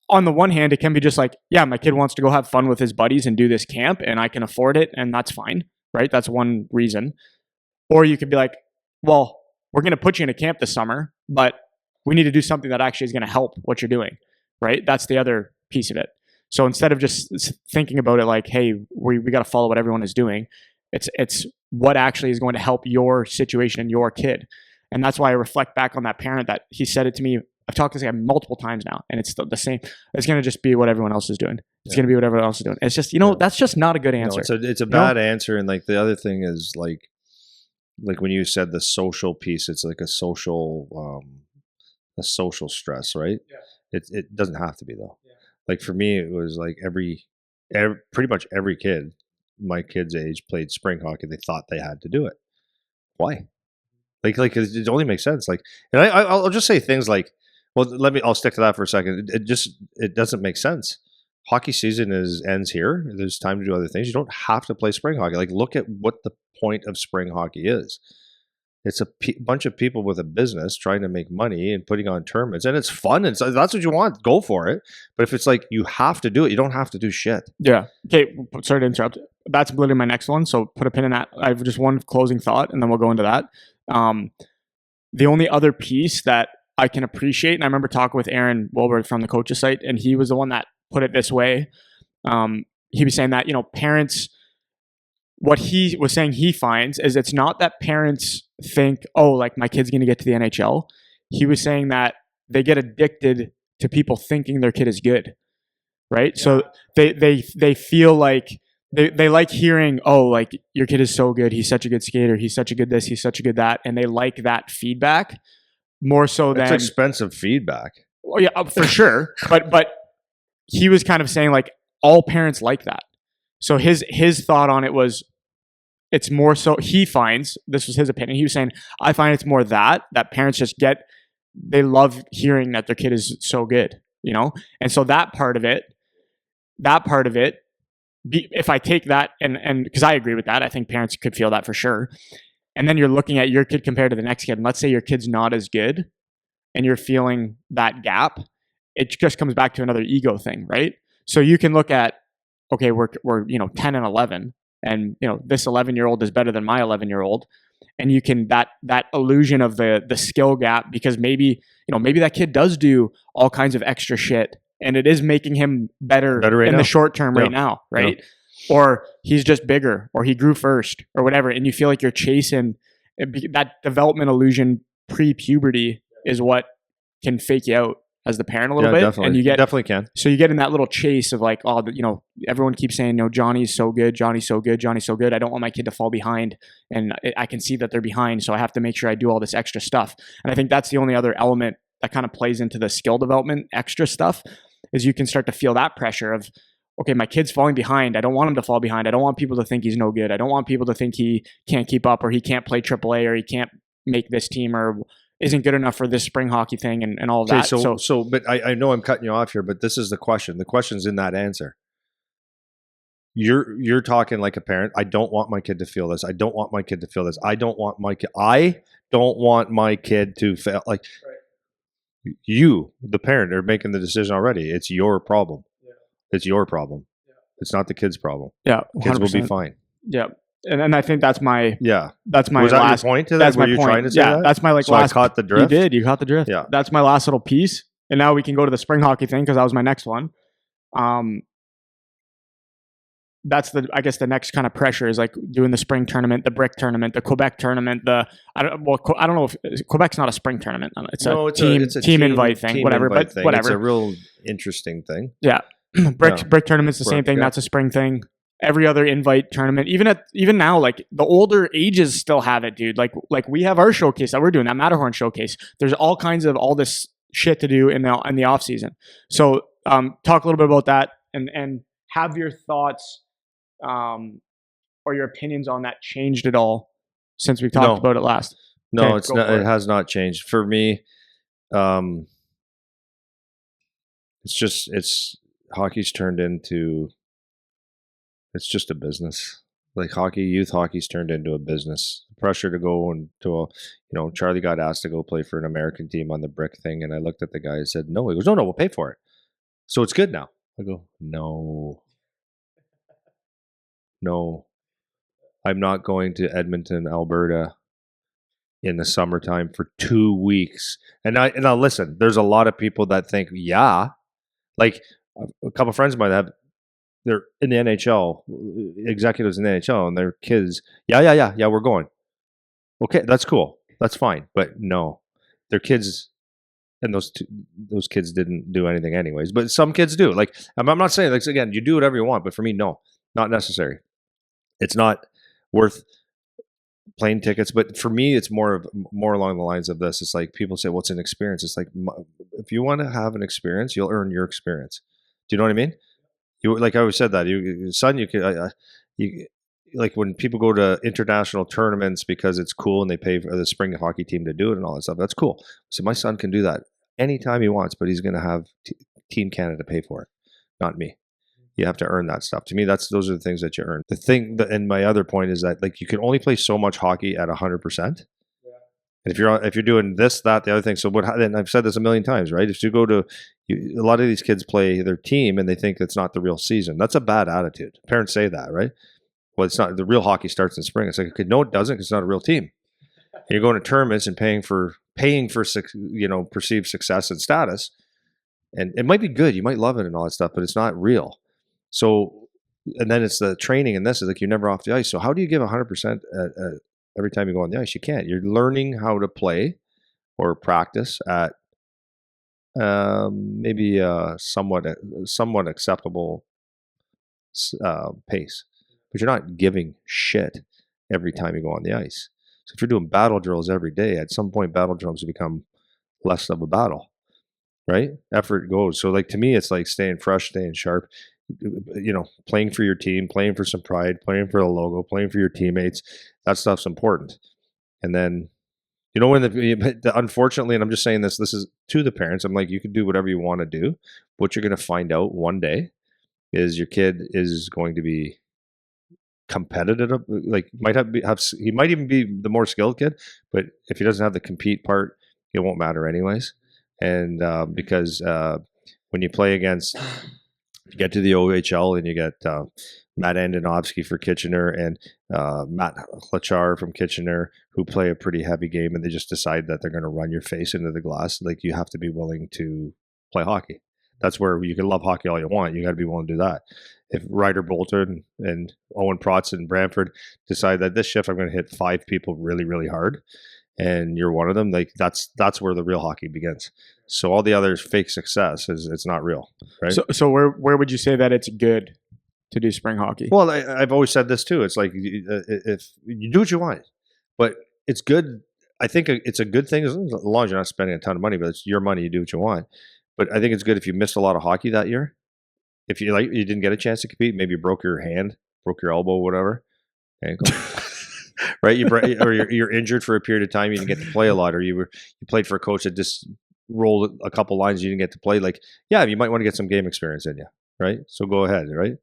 on the one hand, it can be just like, yeah, my kid wants to go have fun with his buddies and do this camp and I can afford it and that's fine, right? That's one reason. Or you could be like, well, we're going to put you in a camp this summer, but we need to do something that actually is going to help what you're doing, right? That's the other piece of it. So instead of just thinking about it like, hey, we got to follow what everyone is doing, it's what actually is going to help your situation and your kid. And that's why I reflect back on that parent that he said it to me. I've talked to this guy multiple times now, and it's the same. It's going to just be what everyone else is doing. It's going to be what everyone else is doing. It's just, that's just not a good answer.
No, it's a bad answer. And like the other thing is like when you said the social piece, it's like a social stress, right? Yeah. It doesn't have to be though. Yeah. Like for me, it was like pretty much every kid my kid's age played spring hockey. They thought they had to do it. Why? Like it only makes sense. Like, and I'll just say things like, well, I'll stick to that for a second. It doesn't make sense. Hockey season ends here. There's time to do other things. You don't have to play spring hockey. Like, look at what the point of spring hockey is. It's a bunch of people with a business trying to make money and putting on tournaments, and it's fun. And so that's what you want. Go for it. But if it's like you have to do it, you don't have to do shit.
Yeah. Okay. Sorry to interrupt. That's literally my next one. So put a pin in that. I have just one closing thought, and then we'll go into that. The only other piece that I can appreciate, and I remember talking with Aaron Wilbur from the coaches site, and he was the one that put it this way. He was saying that, parents, what he was saying he finds is it's not that parents think, oh, like my kid's going to get to the NHL. He was saying that they get addicted to people thinking their kid is good, right? Yeah. So they feel like they like hearing, oh, like your kid is so good. He's such a good skater. He's such a good this. He's such a good that. And they like that feedback more so than...
It's expensive feedback.
Oh yeah, for sure. But he was kind of saying like all parents like that. So his thought on it was, it's more so he finds, this was his opinion. He was saying, I find it's more that parents just they love hearing that their kid is so good, And so that part of it, if I take that and because I agree with that, I think parents could feel that for sure. And then you're looking at your kid compared to the next kid. And let's say your kid's not as good and you're feeling that gap. It just comes back to another ego thing, right? So you can look at, okay, we're 10 and 11 and, this 11-year-old is better than my 11-year-old. And you can, that illusion of the skill gap, because maybe that kid does do all kinds of extra shit and it is making him better right in now. The short term right now, right? Yeah. Or he's just bigger, or he grew first, or whatever. And you feel like you're chasing that development illusion pre-puberty is what can fake you out as the parent a little bit.
Definitely.
And you
definitely can.
So you get in that little chase of like, oh, everyone keeps saying, Johnny's so good, Johnny's so good, Johnny's so good. I don't want my kid to fall behind, and I can see that they're behind, so I have to make sure I do all this extra stuff. And I think that's the only other element that kind of plays into the skill development extra stuff, is you can start to feel that pressure of, okay, my kid's falling behind. I don't want him to fall behind. I don't want people to think he's no good. I don't want people to think he can't keep up, or he can't play AAA, or he can't make this team, or isn't good enough for this spring hockey thing and all of that.
So, but I know I'm cutting you off here, but this is the question. The question's in that answer. You're talking like a parent. I don't want my kid to feel this. I don't want my kid to feel this. I don't want my kid to fail. Like you, the parent, are making the decision already. It's your problem. It's your problem. It's not the kid's problem.
Yeah,
Kids will be
100%.
fine.
Yeah, and I think that's my
Yeah.
that's my
Was that your
last
point to that?
that's
Were
my
you
point.
trying to say
Yeah,
that?
that's my like
So I
last.
caught the drift?
You caught the drift.
Yeah.
That's my last little piece, and now we can go to the spring hockey thing because that was my next one. That's I guess the next kind of pressure is like doing the spring tournament, the brick tournament, the Quebec tournament. I don't know if Quebec's not a spring tournament. It's a team invite thing, whatever. But whatever,
it's a real interesting thing.
Yeah, brick tournament's the same thing.
Yeah.
That's a spring thing. Every other invite tournament, even now, like the older ages still have it, dude. Like we have our showcase that we're doing, that Matterhorn showcase. There's all kinds of all this shit to do in the off season. So talk a little bit about that and have your thoughts or your opinions on that changed at all since we talked about it last.
No,
Okay,
it's not. It has not changed for me. It's hockey's turned into. It's just a business. Like youth hockey's turned into a business. Pressure to go into Charlie got asked to go play for an American team on the brick thing, and I looked at the guy and said, "No." He goes, "No, we'll pay for it." So it's good now. I go, No, I'm not going to Edmonton, Alberta in the summertime for 2 weeks. And now listen, there's a lot of people that think, yeah, like a couple of friends of mine they're in the NHL, executives in the NHL, and their kids, yeah, we're going. Okay, that's cool. That's fine. But no, their kids, and those kids didn't do anything anyways. But some kids do. Like, I'm not saying, like, again, you do whatever you want, but for me, no, not necessary. It's not worth plane tickets. But for me, it's more along the lines of this. It's like people say, "What's an experience?" It's like, if you want to have an experience, you'll earn your experience. Do you know what I mean? You like I always said that you like when people go to international tournaments because it's cool and they pay for the spring hockey team to do it and all that stuff. That's cool. So my son can do that anytime he wants, but he's going to have Team Canada pay for it, not me. You have to earn that stuff. To me, those are the things that you earn. The thing, and my other point is that like you can only play so much hockey at 100%. And if you're doing this, that, the other thing, so what? And I've said this a million times, right? If you go to a lot of these kids play their team and they think it's not the real season. That's a bad attitude. Parents say that, right? Well, it's not. The real hockey starts in spring. It's like, okay, no, it doesn't, because it's not a real team. And you're going to tournaments and paying for perceived success and status, and it might be good. You might love it and all that stuff, but it's not real. So, and then it's the training, and this is like you're never off the ice. So how do you give 100% every time you go on the ice? You can't. You're learning how to play or practice at maybe a somewhat acceptable pace, but you're not giving shit every time you go on the ice. So if you're doing battle drills every day, at some point battle drills become less of a battle, right? Effort goes. So like to me, it's like staying fresh, staying sharp, playing for your team, playing for some pride, playing for the logo, playing for your teammates. That stuff's important. And then when unfortunately, and I'm just saying this is to the parents, I'm like, you can do whatever you want to do. What you're going to find out one day is your kid is going to be competitive. Like he might even be the more skilled kid, but if he doesn't have the compete part, it won't matter anyways. And because when you play against, you get to the OHL and you get Matt Andonovsky for Kitchener and Matt Hlachar from Kitchener, who play a pretty heavy game, and they just decide that they're going to run your face into the glass. Like, you have to be willing to play hockey. That's where you can love hockey all you want. You got to be willing to do that. If Ryder Bolton and Owen Protz and Brantford decide that this shift I'm going to hit 5 people really, really hard, and you're one of them, like that's where the real hockey begins. So all the other fake success it's not real, right?
So where would you say that it's good to do spring hockey?
Well, I've always said this too. It's like if you do what you want, but it's good. I think it's a good thing as long as you're not spending a ton of money, but it's your money. You do what you want. But I think it's good if you missed a lot of hockey that year. If you didn't get a chance to compete, maybe you broke your hand, broke your elbow, whatever, ankle, right? You're injured for a period of time. You didn't get to play a lot, or you played for a coach that just rolled a couple lines. You didn't get to play. Like, yeah, you might want to get some game experience in you, right? So go ahead, right?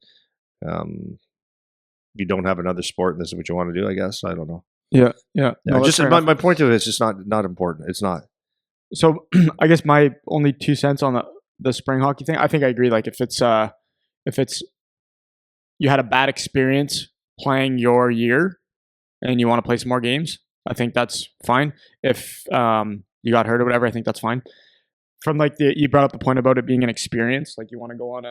you don't have another sport and this is what you want to do, I guess. I don't know.
Yeah.
Yeah,
No, that's
just
fair
my,
enough.
my point to it is just not important. It's not.
So I guess my only 2 cents on the spring hockey thing, I think I agree. Like if it's you had a bad experience playing your year and you want to play some more games, I think that's fine. If you got hurt or whatever, I think that's fine. From like you brought up the point about it being an experience, like you want to go on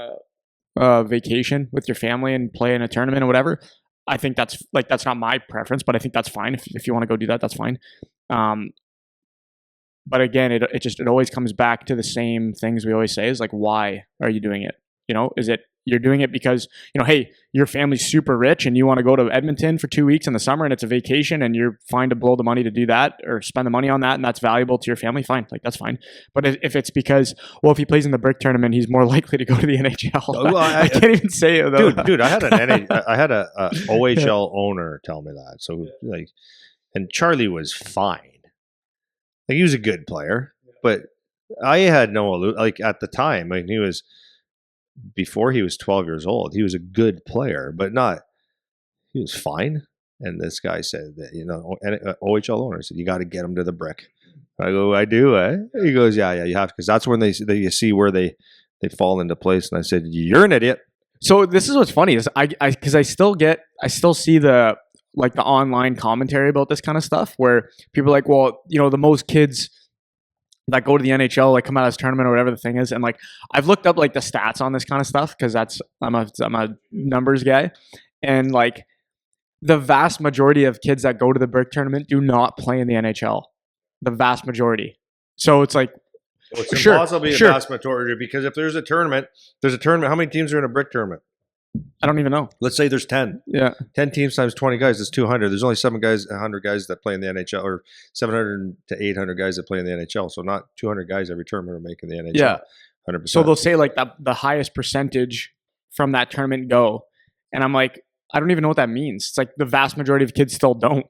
a vacation with your family and play in a tournament or whatever. I think that's not my preference, but I think that's fine. If you want to go do that, that's fine. Um, but again, it always comes back to the same things we always say is like, why are you doing it? Is it you're doing it because, hey, your family's super rich and you want to go to Edmonton for 2 weeks in the summer and it's a vacation and you're fine to blow the money to do that or spend the money on that and that's valuable to your family, fine. Like that's fine. But if it's because, well, if he plays in the brick tournament, he's more likely to go to the NHL.
Well,
I can't even say it though.
Dude, I had I had a OHL owner tell me that. So like, and Charlie was fine. Like he was a good player, but I had no like at the time. I mean, he was before he was 12 years old. He was a good player, but not. He was fine. And this guy said that OHL owner said you got to get him to the brick. I go, I do. He goes, yeah, you have because that's when they you see where they fall into place. And I said, you're an idiot.
So this is what's funny is because I still see the online commentary about this kind of stuff where people are like, well, the most kids that go to the NHL like come out of this tournament or whatever the thing is, and like I've looked up like the stats on this kind of stuff because I'm a numbers guy, and like the vast majority of kids that go to the brick tournament do not play in the NHL, the vast majority. So it's like
it's impossible to be a vast majority because if there's a tournament. How many teams are in a brick tournament?
I don't even know.
Let's say there's 10.
Yeah.
10 teams times 20 guys, that's 200. There's only 100 guys that play in the NHL, or 700 to 800 guys that play in the NHL. So not 200 guys every tournament are making the NHL.
Yeah.
100%.
So they'll say like the highest percentage from that tournament go. And I'm like, I don't even know what that means. It's like the vast majority of kids still don't.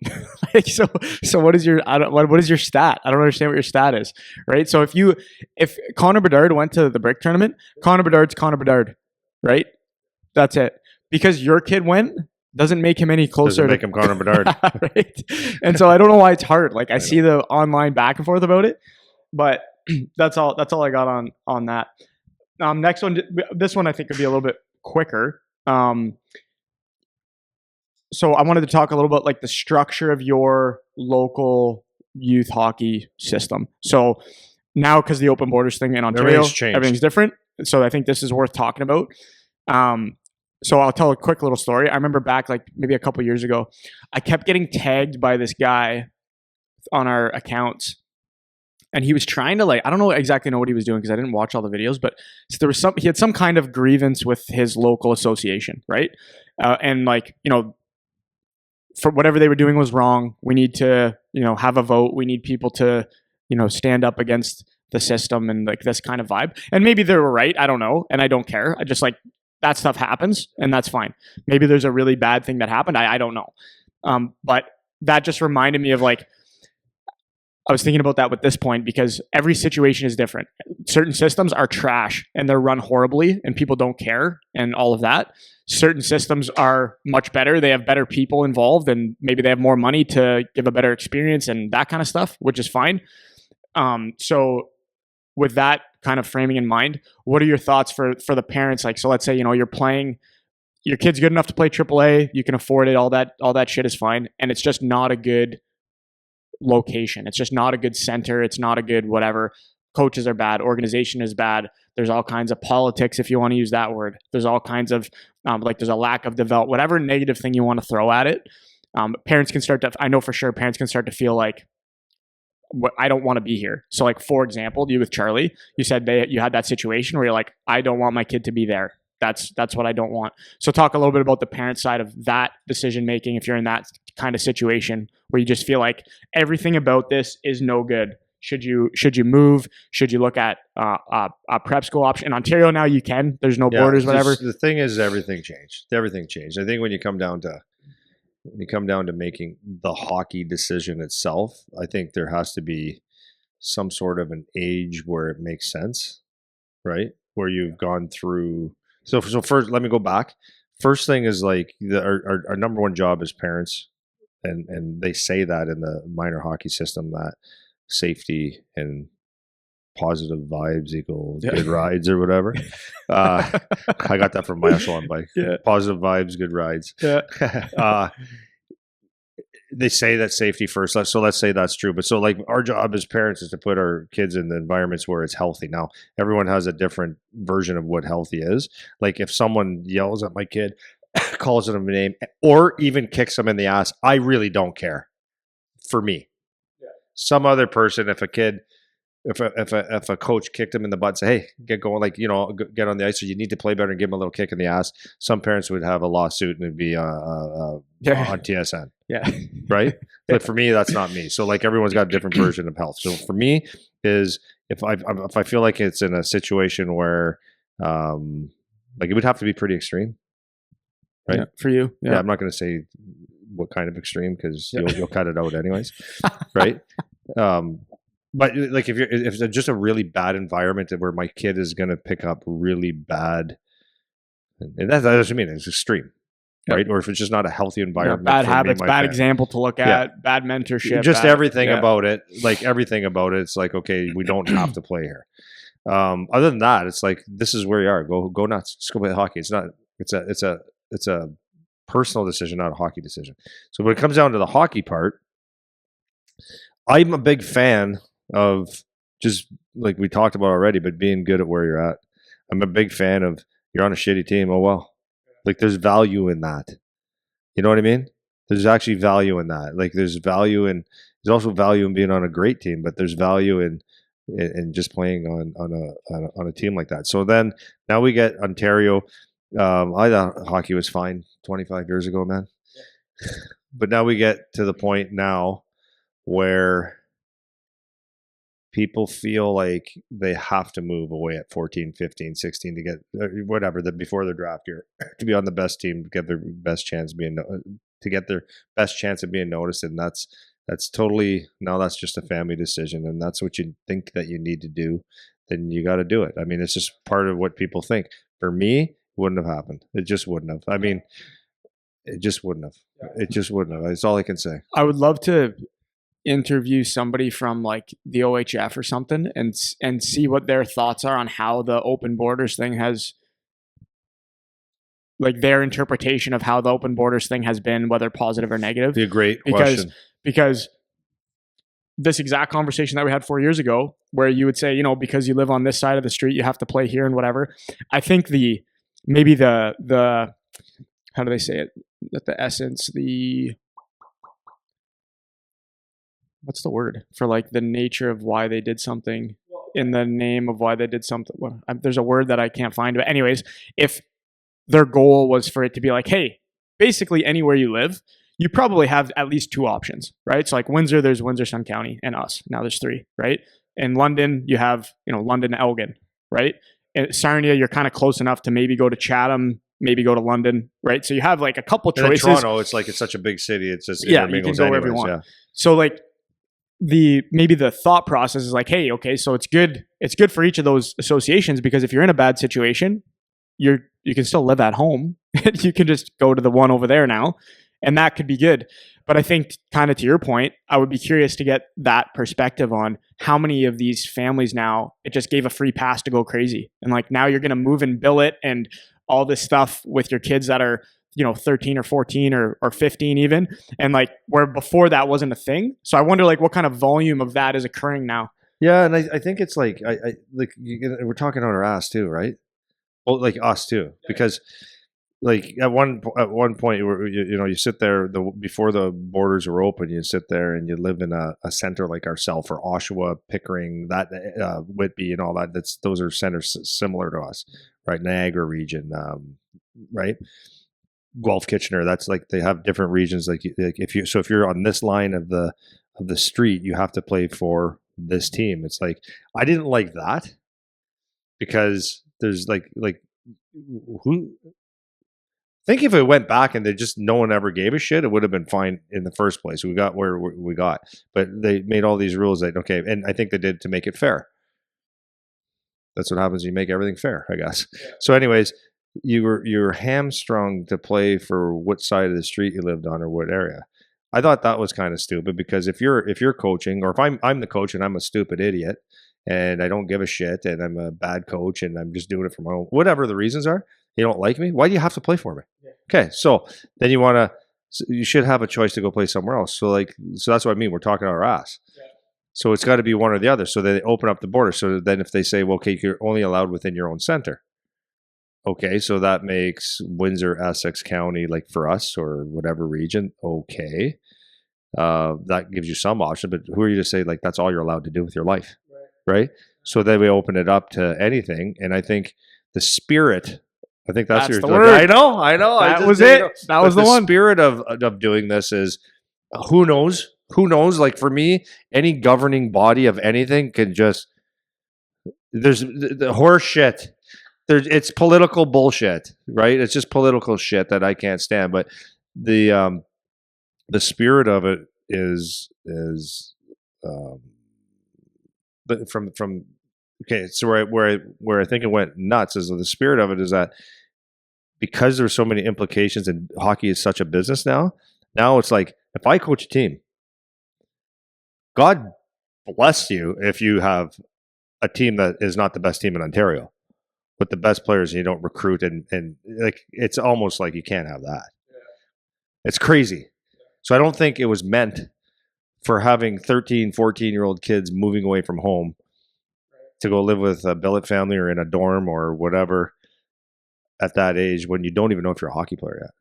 Like, so what is your what is your stat? I don't understand what your stat is, right? So if Connor Bedard went to the brick tournament, Connor Bedard's Connor Bedard, right? That's it. Because your kid went doesn't make him any closer.
Doesn't make him Connor Bedard,
right? And so I don't know why it's hard. Like I see the online back and forth about it, but that's all I got on that. Next one, this one I think would be a little bit quicker. So I wanted to talk a little bit like the structure of your local youth hockey system. So now, because the open borders thing in Ontario, everything's different. So I think this is worth talking about. So I'll tell a quick little story. I remember back like maybe a couple years ago, I kept getting tagged by this guy on our accounts. And he was trying to I don't exactly know what he was doing because I didn't watch all the videos, but he had some kind of grievance with his local association, right? And for whatever they were doing was wrong. We need to, have a vote. We need people to, stand up against the system and like this kind of vibe. And maybe they were right. I don't know. And I don't care. I just that stuff happens and that's fine. Maybe there's a really bad thing that happened. I don't know. But that just reminded me of I was thinking about that with this point because every situation is different. Certain systems are trash and they're run horribly and people don't care and all of that. Certain systems are much better. They have better people involved and maybe they have more money to give a better experience and that kind of stuff, which is fine. So with that kind of framing in mind, what are your thoughts for the parents? So let's say, you're playing, your kid's good enough to play AAA, you can afford it, all that shit is fine. And it's just not a good location. It's just not a good center. It's not a good whatever. Coaches are bad. Organization is bad. There's all kinds of politics, if you want to use that word. There's all kinds of there's a lack of development, whatever negative thing you want to throw at it. Parents can start to, I know for sure, parents can start to feel like, I don't want to be here. So for example, you with Charlie, you said you had that situation where you're like, I don't want my kid to be there. That's what I don't want. So talk a little bit about the parent side of that decision making if you're in that kind of situation where you just feel like everything about this is no good. Should you move? Should you look at a prep school option? In Ontario now you can. There's no borders, whatever.
The thing is, everything changed. Everything changed. I think when you come down to making the hockey decision itself, I think there has to be some sort of an age where it makes sense, right? Where you've gone through. So first, let me go back. first thing is like our number one job as parents, and they say that in the minor hockey system, that safety and positive vibes equal good rides or whatever. I got that from my echelon bike.
Yeah.
Positive vibes, good rides.
Yeah.
They say that safety first. So let's say that's true. But so like our job as parents is to put our kids in the environments where it's healthy. Now, everyone has a different version of what healthy is. Like if someone yells at my kid, calls them a name, or even kicks them in the ass, I really don't care. For me, some other person, if a kid, if a coach kicked him in the butt and say, hey, get going, like, get on the ice, or you need to play better, and give him a little kick in the ass, some parents would have a lawsuit and it'd be on TSN.
Yeah.
Right. But for me, that's not me. So like everyone's got a different version of health. So for me is if I feel like it's in a situation where like it would have to be pretty extreme. Right.
Yeah, for you.
Yeah. I'm not going to say what kind of extreme, because you'll cut it out anyways. Right. But like if it's just a really bad environment where my kid is going to pick up really bad, and that doesn't mean it's extreme, right? Or if it's just not a healthy environment,
bad habits, bad example to look at, bad mentorship,
just everything about it, like everything about it. It's like, okay, we don't have to play here. Other than that, it's like, this is where you are. Go nuts. Just go play hockey. It's not. It's a personal decision, not a hockey decision. So when it comes down to the hockey part, I'm a big fan of, just like we talked about already, but being good at where you're at. I'm a big fan of, you're on a shitty team. Oh, well, like there's value in that. You know what I mean? There's actually value in that. Like there's also value in being on a great team, but there's value in just playing on a team like that. So then now we get Ontario. I thought hockey was fine 25 years ago, man. But now we get to the point now where people feel like they have to move away at 14, 15, 16 to get whatever, before their draft year, to be on the best team, to get their best chance of being noticed. And that's totally, now that's just a family decision, and that's what you think that you need to do, then you got to do it. I mean, it's just part of what people think. For me, it wouldn't have happened. It just wouldn't have. I mean, it just wouldn't have. It just wouldn't have. That's all I can say.
I would love to interview somebody from like the OHF or something and see what their thoughts are on how the open borders thing has, like their interpretation of how the open borders thing has been, whether positive or negative.
Be a great question.
Because this exact conversation that we had 4 years ago, where you would say, because you live on this side of the street, you have to play here and whatever. I think maybe the how do they say it? That the essence, what's the word for like the nature of why they did something, in the name of why they did something. Well, there's a word that I can't find. But anyways, if their goal was for it to be like, hey, basically anywhere you live, you probably have at least two options, right? So like Windsor, there's Windsor, Sun County, and us. Now there's three, right? In London, you have, London, Elgin, right? In Sarnia, you're kind of close enough to maybe go to Chatham, maybe go to London, right? So you have like a couple choices.
In Toronto, it's like, it's such a big city. It's just,
you can go wherever you want. Yeah. So like, maybe the thought process is like, hey, okay, so it's good for each of those associations, because if you're in a bad situation, you can still live at home. You can just go to the one over there now, and that could be good. But I think, kind of to your point, I would be curious to get that perspective on how many of these families now, it just gave a free pass to go crazy, and like now you're going to move and bill it and all this stuff with your kids that are 13 or 14 or 15 even. And like, where before that wasn't a thing. So I wonder like what kind of volume of that is occurring now.
Yeah. And I think it's like, we're talking on our ass too, right? Well, like us too, because like at one point, you sit there before the borders were open, you sit there and you live in a center like ourselves, or Oshawa, Pickering, that Whitby and all that. Those are centers similar to us, right? Niagara region, right? Guelph, Kitchener, that's like, they have different regions. Like if you're on this line of the street, you have to play for this team. It's like, I didn't like that, because there's like who, think if it went back and no one ever gave a shit, it would have been fine in the first place. We got where we got, but they made all these rules that, okay, and I think they did to make it fair. That's what happens when you make everything fair, I guess. Yeah. So anyways, you were hamstrung to play for what side of the street you lived on or what area. I thought that was kind of stupid because if you're coaching, or if I'm the coach and I'm a stupid idiot and I don't give a shit and I'm a bad coach and I'm just doing it for my own, whatever the reasons are, you don't like me. Why do you have to play for me? Yeah. Okay, so then you should have a choice to go play somewhere else. So that's what I mean. We're talking our ass. Yeah. So it's got to be one or the other. So they open up the border. So then if they say, well, okay, you're only allowed within your own center. Okay, so that makes Windsor, Essex County, like for us or whatever region, okay. That gives you some option, but who are you to say like that's all you're allowed to do with your life, right? So then we open it up to anything, and I think the spirit. I think that's
the
your
word.
I know.
That was it. That was the one.
The spirit of doing this is who knows? Who knows? Like for me, any governing body of anything can just there's the horse shit. It's political bullshit, right? It's just political shit that I can't stand. But the spirit of it is from okay. So where I think it went nuts is the spirit of it is that because there's so many implications and hockey is such a business now. Now it's like if I coach a team, God bless you if you have a team that is not the best team in Ontario. With the best players and you don't recruit and like it's almost like you can't have that. Yeah. It's crazy. So I don't think it was meant for having 13, 14-year-old kids moving away from home to go live with a billet family or in a dorm or whatever at that age when you don't even know if you're a hockey player yet.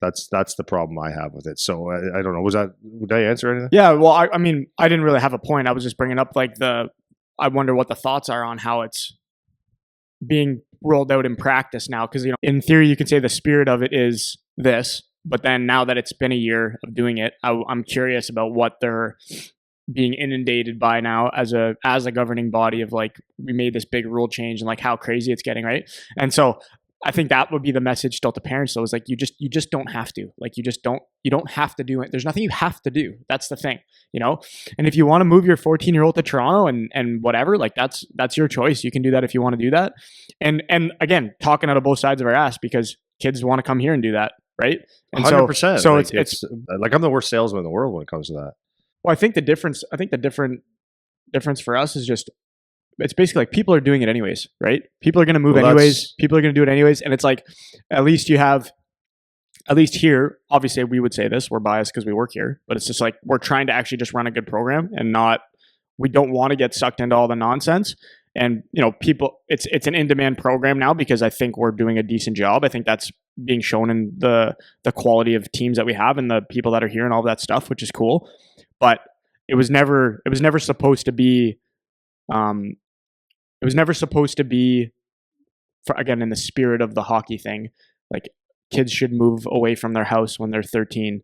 That's the problem I have with it. So I don't know. Did I answer anything?
Yeah. Well, I mean, I didn't really have a point. I was just bringing up like I wonder what the thoughts are on how it's being rolled out in practice now, because in theory you could say the spirit of it is this, but then now that it's been a year of doing it, I'm curious about what they're being inundated by now as a governing body of like we made this big rule change and like how crazy it's getting, right? And so I think that would be the message still to parents though, is like you just don't have to, like you don't have to do it. There's nothing you have to do. That's the thing, and if you want to move your 14-year-old to Toronto and whatever, like that's your choice. You can do that if you want to do that. And again, talking out of both sides of our ass, because kids want to come here and do that, right? And
100%.
So
like it's like I'm the worst salesman in the world when it comes to that.
Well, I think the difference for us is just it's basically like people are doing it anyways, right? People are going to move anyways. People are going to do it anyways. And it's like, at least here, obviously we would say this, we're biased because we work here, but it's just like, we're trying to actually just run a good program and we don't want to get sucked into all the nonsense. And, people, it's an in-demand program now because I think we're doing a decent job. I think that's being shown in the quality of teams that we have and the people that are here and all that stuff, which is cool. But it was never supposed to be, for, again, in the spirit of the hockey thing, like kids should move away from their house when they're 13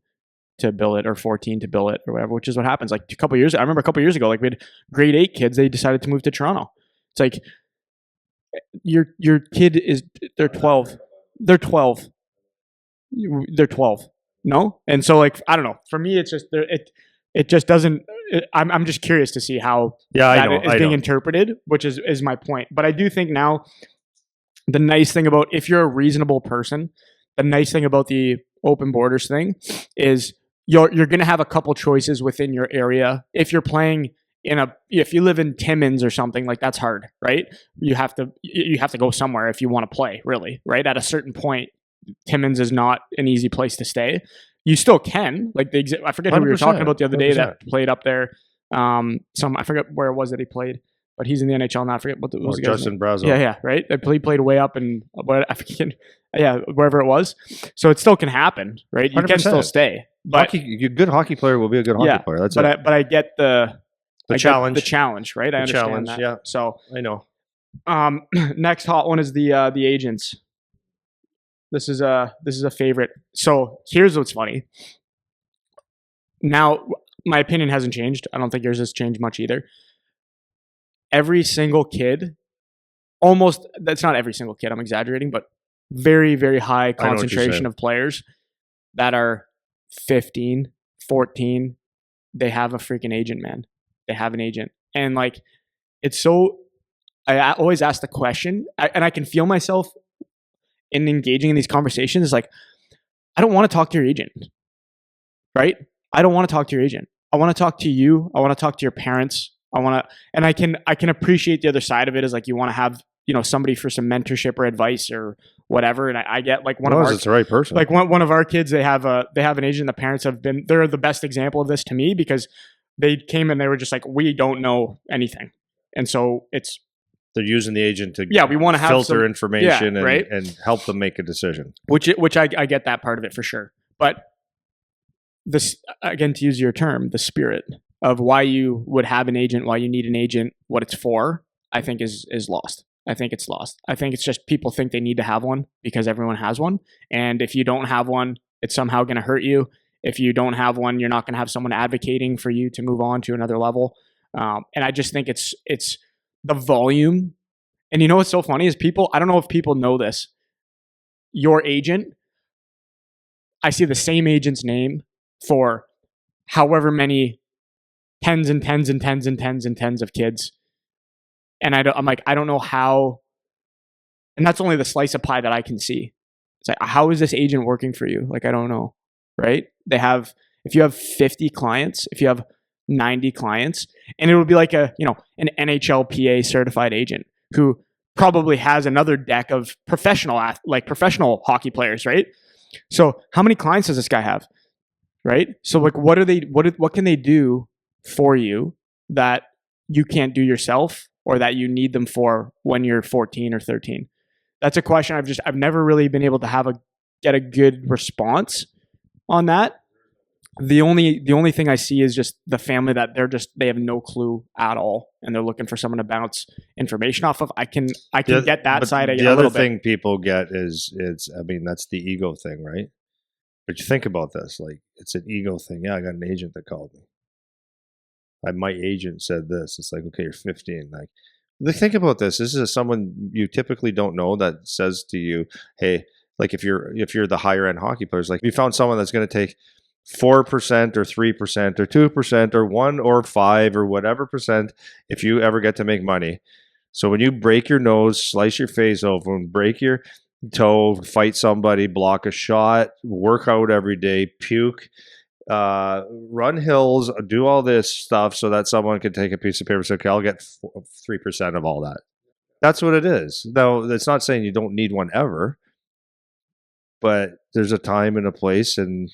to billet or 14 to billet or whatever, which is what happens. Like I remember a couple years ago, like we had grade 8 kids, they decided to move to Toronto. It's like your kid they're 12. They're 12. They're 12. No? And so like, I don't know. For me, it's just it just doesn't. I'm just curious to see how that is being interpreted, which is my point. But I do think now, the nice thing about if you're a reasonable person, the nice thing about the open borders thing is you're going to have a couple choices within your area. If you're playing if you live in Timmins or something, like that's hard, right? You have to go somewhere if you want to play, really, right? At a certain point, Timmins is not an easy place to stay. You still can, like I forget who we were talking about the other day 100%. That played up there. I forget where it was that he played, but he's in the NHL now. I forget what the was.
Justin Brazeau.
Yeah, right. He played way up in I forget. Yeah, wherever it was. So it still can happen, right? You 100%. Can still stay. But
a good hockey player will be a good hockey player. That's it.
But I get the
challenge.
The challenge, right? I understand challenge, that.
Yeah.
So
I know.
Next hot one is the agents. This is a favorite. So here's what's funny. Now, my opinion hasn't changed. I don't think yours has changed much either. Every single kid, almost, that's not every single kid, I'm exaggerating, but very, very high concentration of players that are 15, 14, they have a freaking agent, man. They have an agent. And like, it's so, I always ask the question, and I can feel myself, in engaging in these conversations is like, I don't want to talk to your agent, right? I don't want to talk to your agent. I want to talk to you. I want to talk to your parents. And I can appreciate the other side of it is like, you want to have, somebody for some mentorship or advice or whatever. And I get like
it's the right person.
Like one of our kids, they have an agent. The parents they're the best example of this to me because they came and they were just like, we don't know anything. And so
they're using the agent to
we want to have
filter information
right?
and help them make a decision.
Which I get that part of it for sure. But this, again, to use your term, the spirit of why you would have an agent, why you need an agent, what it's for, I think is lost. I think it's lost. I think it's just people think they need to have one because everyone has one. And if you don't have one, it's somehow going to hurt you. If you don't have one, you're not going to have someone advocating for you to move on to another level. And I just think it's the volume. And what's so funny is I don't know if people know this. Your agent, I see the same agent's name for however many tens and tens and tens and tens and tens of kids. And I'm like, I don't know how, and that's only the slice of pie that I can see. It's like, how is this agent working for you? Like, I don't know, right? If you have 50 clients, if you have 90 clients, and it would be like an NHLPA certified agent who probably has another deck of professional hockey players, right? So how many clients does this guy have? Right? So like, what can they do for you that you can't do yourself or that you need them for when you're 14 or 13? That's a question I've never really been able to get a good response on that. The only thing I see is just the family that they have no clue at all, and they're looking for someone to bounce information off of. I can get that side.
The other thing people get is that's the ego thing, right? But you think about this, like it's an ego thing. Yeah, I got an agent that called me. My agent said this. It's like, okay, you're 15. Like, think about this. This is someone you typically don't know that says to you, hey, like if you're the higher end hockey players, like if you found someone that's going to take 4% or 3% or 2% or 1 or 5 or whatever percent if you ever get to make money. So when you break your nose, slice your face open, break your toe, fight somebody, block a shot, work out every day, puke, run hills, do all this stuff so that someone can take a piece of paper and say, okay, I'll get 3% of all that. That's what it is. Now, that's not saying you don't need one ever, but there's a time and a place, and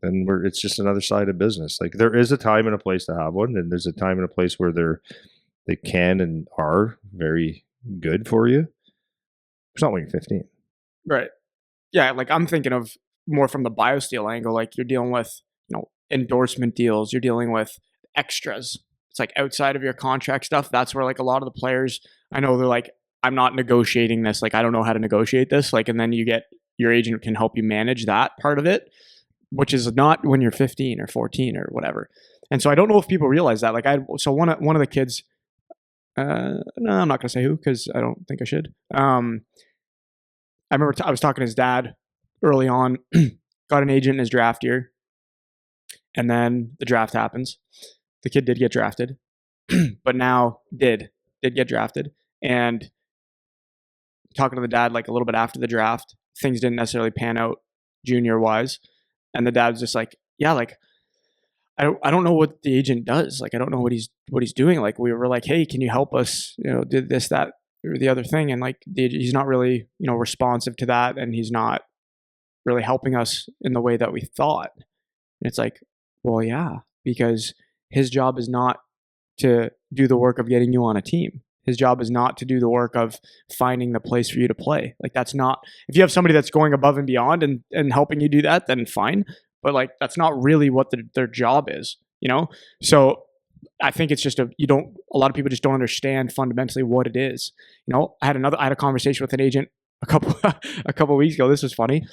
it's just another side of business. Like there is a time and a place to have one, and there's a time and a place where they can and are very good for you. It's not when you're 15.
Right. Yeah, like I'm thinking of more from the BioSteel angle. Like you're dealing with, endorsement deals. You're dealing with extras. It's like outside of your contract stuff. That's where like a lot of the players, I know they're like, I'm not negotiating this. Like I don't know how to negotiate this. Like, and then your agent can help you manage that part of it, which is not when you're 15 or 14 or whatever. And so I don't know if people realize that. Like one of the kids, no, I'm not going to say who because I don't think I should. I remember I was talking to his dad early on, got an agent in his draft year, and then the draft happens. The kid did get drafted, but now did get drafted. And talking to the dad like a little bit after the draft, things didn't necessarily pan out junior wise. And the dad's just like, yeah, like I don't know what the agent does. Like I don't know what he's doing. Like we were like, hey, can you help us? Did this, that, or the other thing, and like he's not really responsive to that, and he's not really helping us in the way that we thought. And it's like, well, yeah, because his job is not to do the work of getting you on a team. His job is not to do the work of finding the place for you to play. Like that's not, if you have somebody that's going above and beyond and helping you do that, then fine. But like, that's not really what their job is, So I think it's just a lot of people just don't understand fundamentally what it is. I had a conversation with an agent a couple weeks ago. This was funny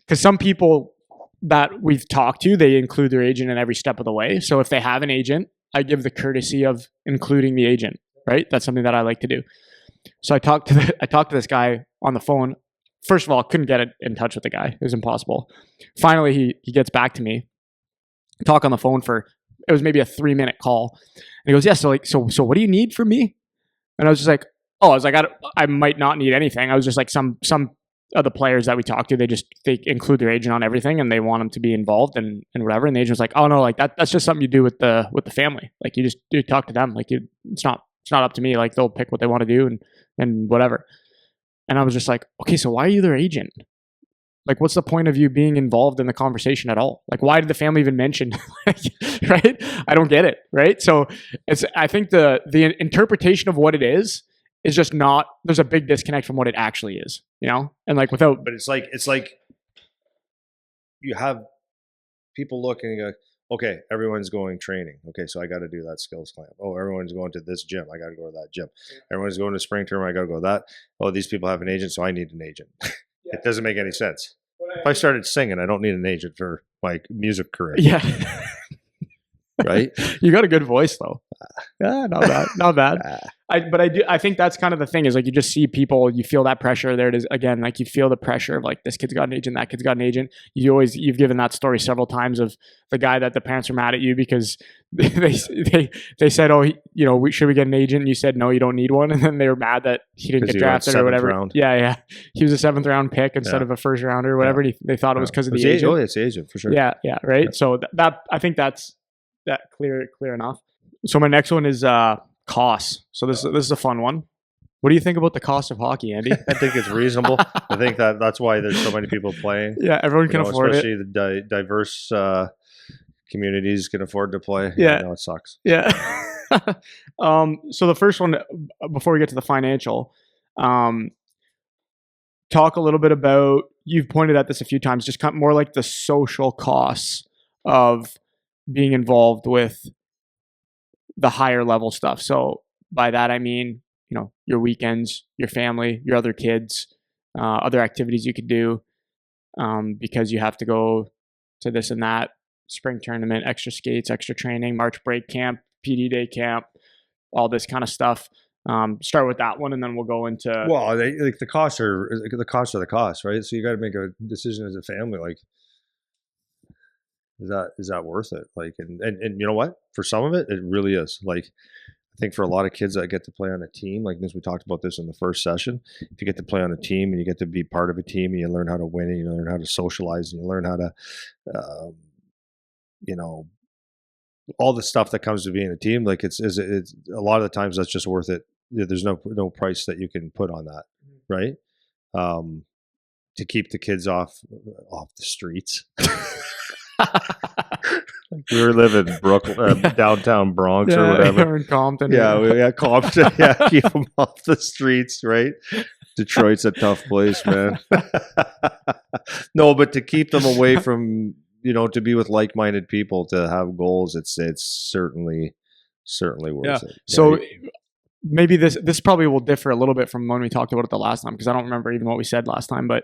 because some people that we've talked to, they include their agent in every step of the way. So if they have an agent, I give the courtesy of including the agent, right? That's something that I like to do. So I talked to this guy on the phone. First of all, couldn't get in touch with the guy. It was impossible. Finally, he gets back to me. Talk on the phone it was maybe a 3-minute call. And he goes, yeah, so what do you need from me? And I was just like, Oh, I was like, I might not need anything. I was just like some of the players that we talk to, they include their agent on everything and they want them to be involved and whatever. And the agent was like, oh no, like that's just something you do with the family. Like you talk to them. Like it's not up to me. Like they'll pick what they want to do and whatever. And I was just like, okay, so why are you their agent? Like, what's the point of you being involved in the conversation at all? Like, why did the family even mention? Like, right? I don't get it. Right? So I think the interpretation of what it is just not. There's a big disconnect from what it actually is. You know, and like without.
But it's like you have people looking and go, okay, everyone's going training. Okay, so I got to do that skills clamp. Oh, everyone's going to this gym. I got to go to that gym. Everyone's going to spring term. I got to go to that. Oh, these people have an agent, so I need an agent. It doesn't make any sense. If I started singing, I don't need an agent for my music career.
Yeah.
Right?
You got a good voice though. Yeah, not bad. Not bad. I think that's kind of the thing is like you just see people, you feel that pressure. There it is again, like you feel the pressure of like this kid's got an agent, that kid's got an agent. You've given that story several times of the guy that the parents were mad at you because they said, oh, should we get an agent? And you said no, you don't need one, and then they were mad that he didn't get drafted or whatever.
Round.
Yeah, he was a 7th round pick instead of a 1st rounder or whatever. Yeah. They thought it was because of the agent.
Oh, it's agent for sure.
Yeah, right. Yeah. So that I think that's that clear enough. So my next one is costs. So this is a fun one. What do you think about the cost of hockey, Andy?
I think it's reasonable. I think that's why there's so many people playing.
Yeah, everyone can afford
especially
it.
Especially the diverse communities can afford to play.
Yeah,
it sucks.
Yeah. So the first one, before we get to the financial, talk a little bit about. You've pointed at this a few times. Just more like the social costs of being involved with the higher level stuff. So by that I mean, your weekends, your family, your other kids, other activities you could do, because you have to go to this and that, spring tournament, extra skates, extra training, March break camp, PD day camp, all this kind of stuff. Start with that one, and then we'll go into.
Well, the costs are the costs, right? So you got to make a decision as a family, like. Is that worth it? Like, and you know what? For some of it, it really is. Like, I think for a lot of kids that get to play on a team, like this, we talked about this in the first session. If you get to play on a team and you get to be part of a team and you learn how to win and you learn how to socialize and you learn how to, all the stuff that comes to being a team, like it's a lot of the times that's just worth it. There's no price that you can put on that, right? To keep the kids off the streets. We were living in Brooklyn, downtown Bronx or whatever.
Or in Compton.
Yeah, Compton. Yeah, keep them off the streets, right? Detroit's a tough place, man. No, but to keep them away from, to be with like-minded people, to have goals, it's certainly worth it.
So right? Maybe this probably will differ a little bit from when we talked about it the last time, because I don't remember even what we said last time, but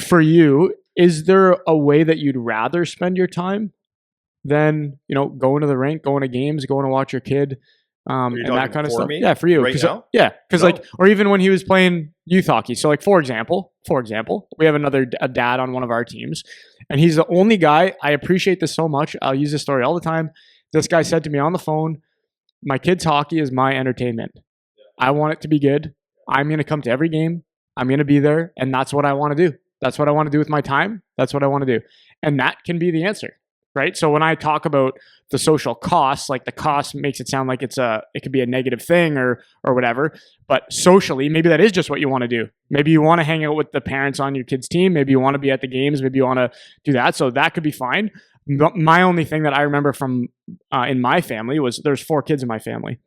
for you, is there a way that you'd rather spend your time than, going to the rink, going to games, going to watch your kid, and that kind of stuff? Yeah, for you.
Right now?
Yeah, because or even when he was playing youth hockey. So like, for example, we have a dad on one of our teams, and he's the only guy. I appreciate this so much. I'll use this story all the time. This guy said to me on the phone, "My kid's hockey is my entertainment. I want it to be good. I'm going to come to every game. I'm going to be there, and that's what I want to do. That's what I want to do with my time. That's what I want to do." And that can be the answer, right? So when I talk about the social costs, like the cost makes it sound like it could be a negative thing or whatever. But socially, maybe that is just what you want to do. Maybe you want to hang out with the parents on your kid's team. Maybe you want to be at the games. Maybe you want to do that. So that could be fine. My only thing that I remember from in my family was there's 4 kids in my family.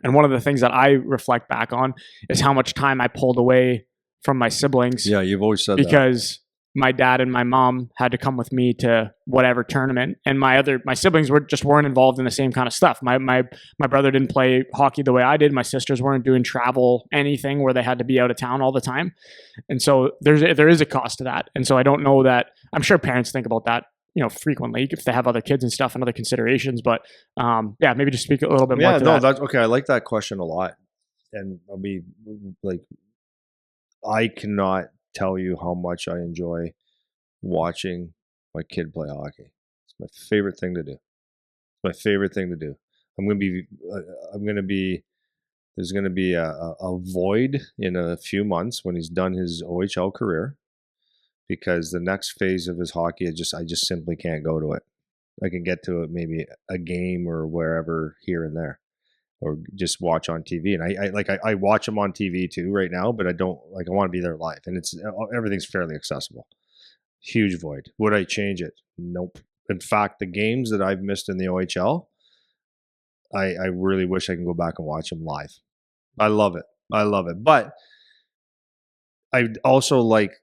And one of the things that I reflect back on is how much time I pulled away from my siblings.
Yeah, you've always said
because my dad and my mom had to come with me to whatever tournament, and my siblings weren't involved in the same kind of stuff. My brother didn't play hockey the way I did. My sisters weren't doing travel anything where they had to be out of town all the time, and so there is a cost to that. And so I don't know that. I'm sure parents think about that, frequently if they have other kids and stuff and other considerations. But maybe just speak a little bit more to that.
That's okay. I like that question a lot, and I'll be like, I cannot tell you how much I enjoy watching my kid play hockey. It's my favorite thing to do. I'm going to be There's going to be a void in a few months when he's done his OHL career, because the next phase of his hockey, I just simply can't go to it. I can get to it maybe a game or wherever here and there, or just watch on TV. And I watch him on TV too right now, but I don't like. I want to be there live, and it's everything's fairly accessible. Huge void. Would I change it? Nope. In fact, the games that I've missed in the OHL, I really wish I can go back and watch them live. I love it. I love it. But I also like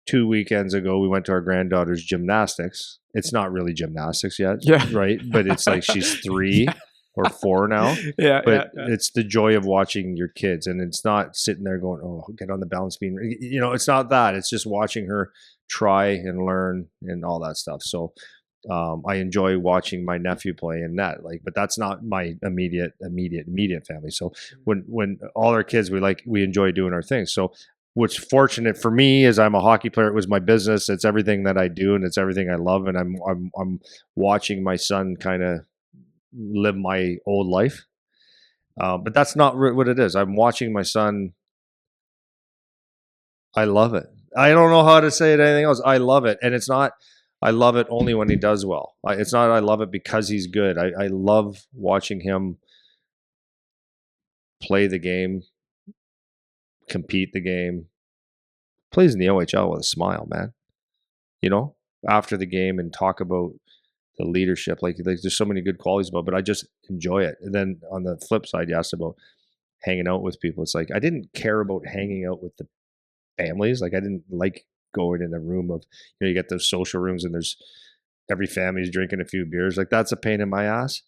2 weekends ago, we went to our granddaughter's gymnastics. It's not really gymnastics yet,
Yeah.
right? But it's like she's 3 or 4 now.
Yeah,
But
yeah.
it's the joy of watching your kids, and it's not sitting there going, "Oh, get on the balance beam." You know, it's not that. It's just watching her try and learn and all that stuff. So I enjoy watching my nephew play in net. Like, but that's not my immediate family. So when all our kids, we enjoy doing our things. So what's fortunate for me is I'm a hockey player. It was my business. It's everything that I do, and it's everything I love. And I'm watching my son kind of live my old life. But that's not what it is. I'm watching my son. I love it. I don't know how to say it anything else. I love it. And it's not, I love it only when he does well. It's not, I love it because he's good. I love watching him play the game, compete the game. Plays in the OHL with a smile, man. You know, after the game and talk about the leadership. Like there's so many good qualities about it, but I just enjoy it. And then on the flip side, you asked about hanging out with people. It's like I didn't care about hanging out with the families. Like I didn't like going in a room of, you get those social rooms and there's every family's drinking a few beers. Like that's a pain in my ass.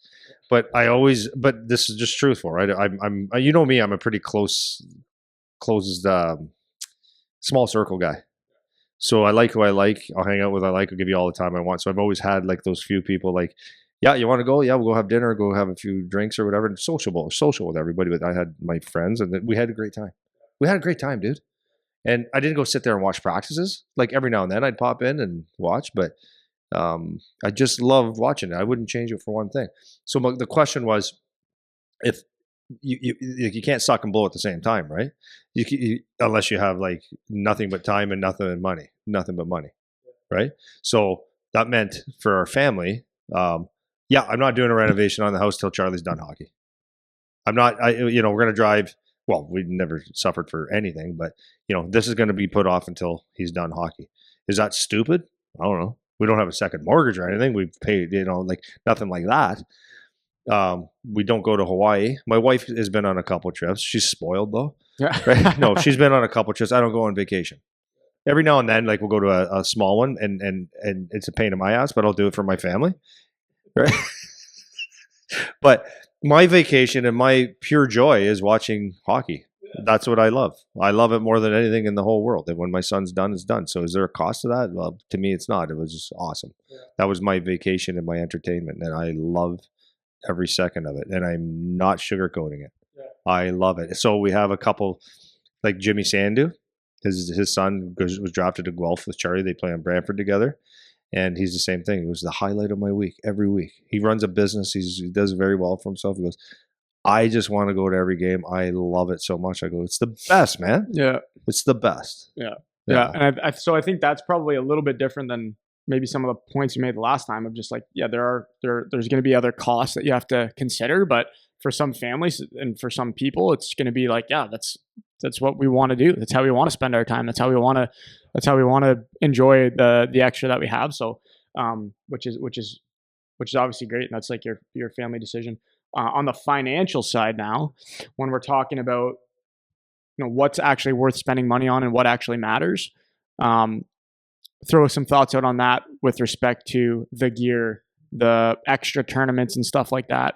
But but this is just truthful, right? I'm you know me, I'm a pretty closed, small circle guy. So I like who I like. I'll hang out with who I like. I'll give you all the time I want. So I've always had like those few people like, yeah, you want to go? Yeah, we'll go have dinner, go have a few drinks or whatever. And social with everybody. But I had my friends and we had a great time. We had a great time, dude. And I didn't go sit there and watch practices. Like every now and then I'd pop in and watch, but I just love watching it. I wouldn't change it for one thing. So the question was, if you can't suck and blow at the same time, right? Unless you have like nothing but time and nothing but money, right? So that meant for our family, yeah, I'm not doing a renovation on the house till Charlie's done hockey. I'm not. We're going to drive. Well, we never suffered for anything, but this is going to be put off until he's done hockey. Is that stupid? I don't know. We don't have a second mortgage or anything. We've paid, like nothing like that. We don't go to Hawaii. My wife has been on a couple trips. She's spoiled though.
Yeah.
Right? No, she's been on a couple trips. I don't go on vacation. Every now and then, like we'll go to a small one, and it's a pain in my ass, but I'll do it for my family. Right? But my vacation and my pure joy is watching hockey. That's what I love. I love it more than anything in the whole world. And when my son's done, it's done. So is there a cost to that? Well, to me, it's not. It was just awesome. Yeah. That was my vacation and my entertainment, and I love every second of it. And I'm not sugarcoating it. Yeah. I love it. So we have a couple, like Jimmy Sandu. His son was drafted to Guelph with Charlie. They play on Brantford together. And he's the same thing. It was the highlight of my week every week. He runs a business. He does very well for himself. He goes, I just want to go to every game. I love it so much. I go, it's the best, man.
Yeah.
It's the best.
Yeah. Yeah. And so I think that's probably a little bit different than maybe some of the points you made the last time of just like, yeah, there's going to be other costs that you have to consider. But for some families and for some people, it's going to be like, yeah, that's what we want to do. That's how we want to spend our time. That's how we want to enjoy the extra that we have. So, which is obviously great. And that's like your family decision. On the financial side now, when we're talking about, what's actually worth spending money on and what actually matters, throw some thoughts out on that with respect to the gear, the extra tournaments and stuff like that.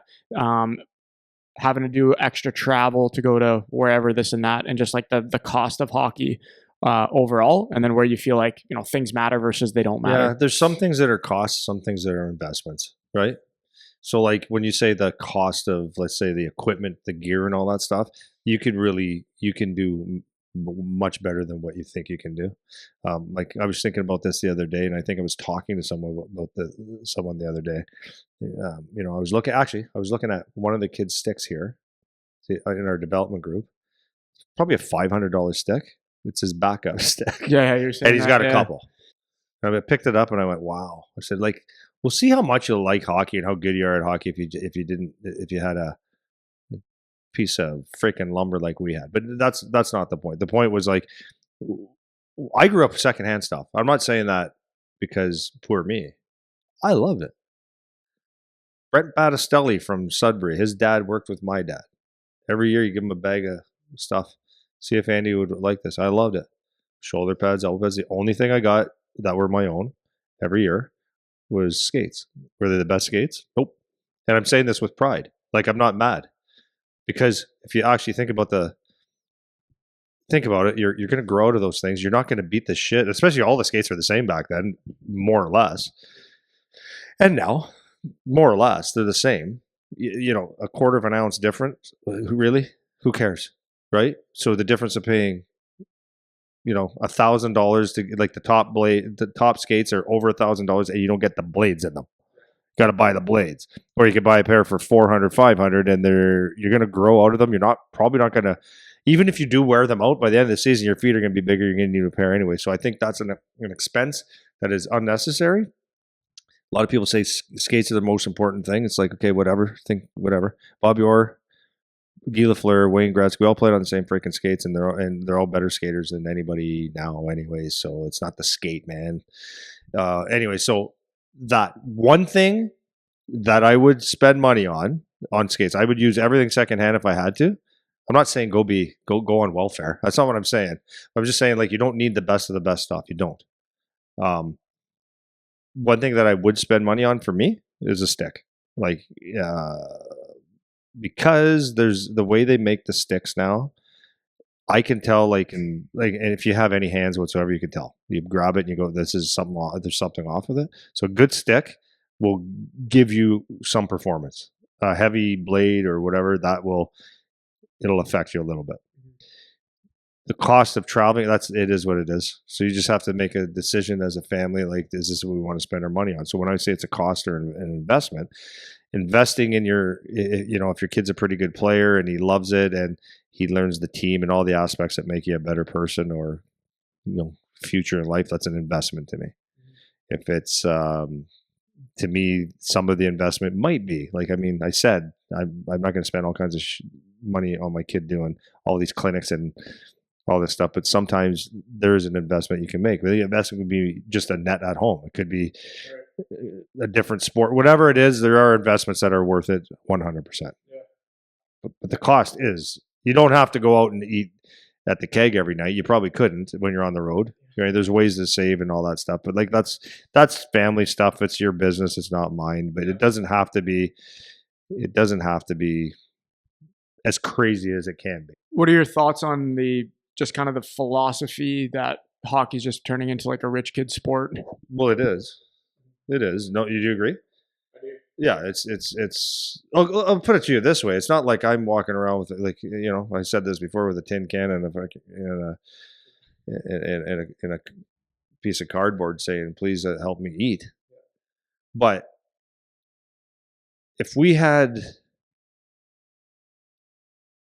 Having to do extra travel to go to wherever, this and that, and just like the cost of hockey overall, and then where you feel like things matter versus they don't matter.
Yeah, there's some things that are costs, some things that are investments, right? So like when you say the cost of, let's say, the equipment, the gear and all that stuff, you can do much better than what you think you can do. Like I was thinking about this the other day, and I think I was talking to someone about someone the other day. I was looking at one of the kids' sticks here. in our development group. Probably a $500 stick. It's his backup stick.
Yeah, you're saying
And he's
that,
got a
yeah.
couple. And I picked it up and I went, wow. I said, like, we'll see how much you'll like hockey and how good you are at hockey if you had a piece of freaking lumber like we had. But that's not the point. The point was like, I grew up with secondhand stuff. I'm not saying that because poor me. I loved it. Brent Battistelli from Sudbury, his dad worked with my dad. Every year you give him a bag of stuff. See if Andy would like this. I loved it. Shoulder pads, elbow pads. The only thing I got that were my own every year was skates. Were they the best skates? Nope. And I'm saying this with pride. Like, I'm not mad. Because if you actually think about it, you're going to grow out of those things. You're not going to beat the shit, especially all the skates were the same back then, more or less. And now, more or less, they're the same. You know, a quarter of an ounce difference. Really? Who cares? Right? So the difference of paying, you know, $1,000 to like the top skates are over $1,000 and you don't get the blades in them. Got to buy the blades, or you could buy a pair for 400, 500, and you're going to grow out of them. You're probably not going to, even if you do wear them out by the end of the season, your feet are going to be bigger. You're going to need a pair anyway. So I think that's an expense that is unnecessary. A lot of people say skates are the most important thing. It's like, okay, whatever, whatever. Bobby Orr, Guy Lafleur, Wayne Gretzky, we all played on the same freaking skates, and they're all better skaters than anybody now, anyways. So it's not the skate, man. Anyway, so that one thing that I would spend money on skates, I would use everything secondhand if I had to. I'm not saying go on welfare. That's not what I'm saying. I'm just saying, like, you don't need the best of the best stuff. You don't. One thing that I would spend money on for me is a stick. Like, because there's the way they make the sticks now, I can tell, and if you have any hands whatsoever, you can tell. You grab it and you go, this is something, there's something off with it. So a good stick will give you some performance. A heavy blade or whatever, it'll affect you a little bit. The cost of traveling, it is what it is. So you just have to make a decision as a family, like, is this what we want to spend our money on? So when I say it's a cost or an investment, investing in if your kid's a pretty good player and he loves it and he learns the team and all the aspects that make you a better person or, future in life, that's an investment to me. If it's, to me, some of the investment might be, like, I mean, I said, I'm not going to spend all kinds of money on my kid doing all these clinics and all this stuff, but sometimes there is an investment you can make. The investment would be just a net at home. It could be a different sport, whatever it is. There are investments that are worth it 100%. Yeah. But the cost is, you don't have to go out and eat at the keg every night. You probably couldn't when you're on the road. Right? There's ways to save and all that stuff, but like that's family stuff. It's your business. It's not mine. But it doesn't have to be. It doesn't have to be as crazy as it can be.
What are your thoughts on just kind of the philosophy that hockey's just turning into like a rich kid sport?
Well, it is. It is. No, you do agree?
I do.
Yeah, it's. I'll put it to you this way: it's not like I'm walking around with, like, I said this before, with a tin can and a piece of cardboard saying, "Please help me eat." But if we had,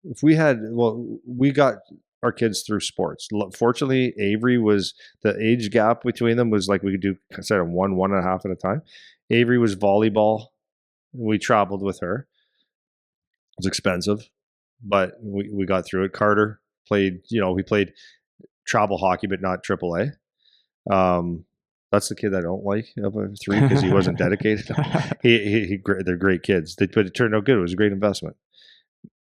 we got our kids through sports. Fortunately, Avery the age gap between them was like we could do instead of one and a half at a time. Avery was volleyball. We traveled with her. It was expensive, but we got through it. Carter played, we played travel hockey, but not AAA. That's the kid I don't like of the three because he wasn't dedicated. They're great kids, but it turned out good. It was a great investment.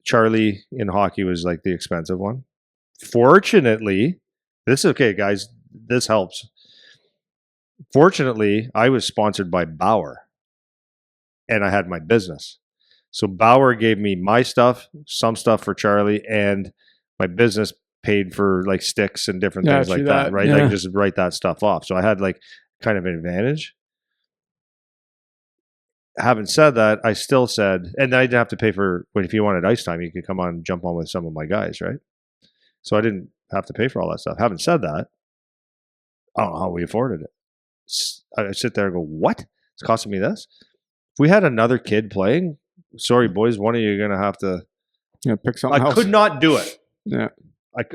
Charlie in hockey was like the expensive one. Fortunately, this is okay, guys. This helps. Fortunately, I was sponsored by Bauer, and I had my business. So Bauer gave me my stuff, some stuff for Charlie, and my business paid for like sticks and different things like that, right?
Yeah.
Like just write that stuff off. So I had like kind of an advantage. Having said that, I still said, and I didn't have to pay for, if you wanted ice time, you could come on and jump on with some of my guys, right? So I didn't have to pay for all that stuff. Having said that, I don't know how we afforded it. I sit there and go, what? It's costing me this? If we had another kid playing, sorry, boys, one of you are going to have to
pick
I
something else.
could not do it.
Yeah.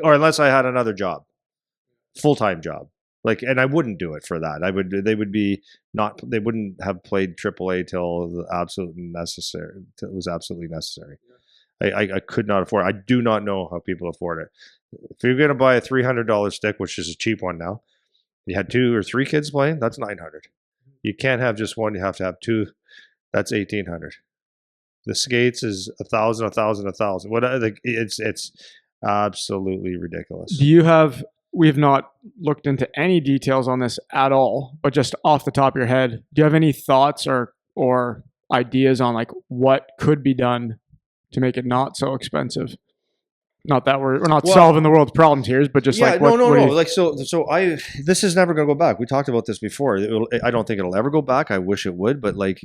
Or unless I had another job, full-time job. Like, and I wouldn't do it for that. They would be not, they wouldn't have played AAA till the absolute necessary, till it was absolutely necessary. I could not afford it. I do not know how people afford it. If you're going to buy a $300 stick, which is a cheap one now, you had 2 or 3 kids playing, that's 900. You can't have just one, you have to have 2. That's 1,800. The skates is 1,000, 1,000, 1,000. What it's absolutely ridiculous.
Do you have? We've not looked into any details on this at all, but just off the top of your head, do you have any thoughts or ideas on like what could be done to make it not so expensive? Not that we're not solving the world's problems here, but just like
no. Like so this is never going to go back. We talked about this before. I don't think it'll ever go back. I wish it would, but like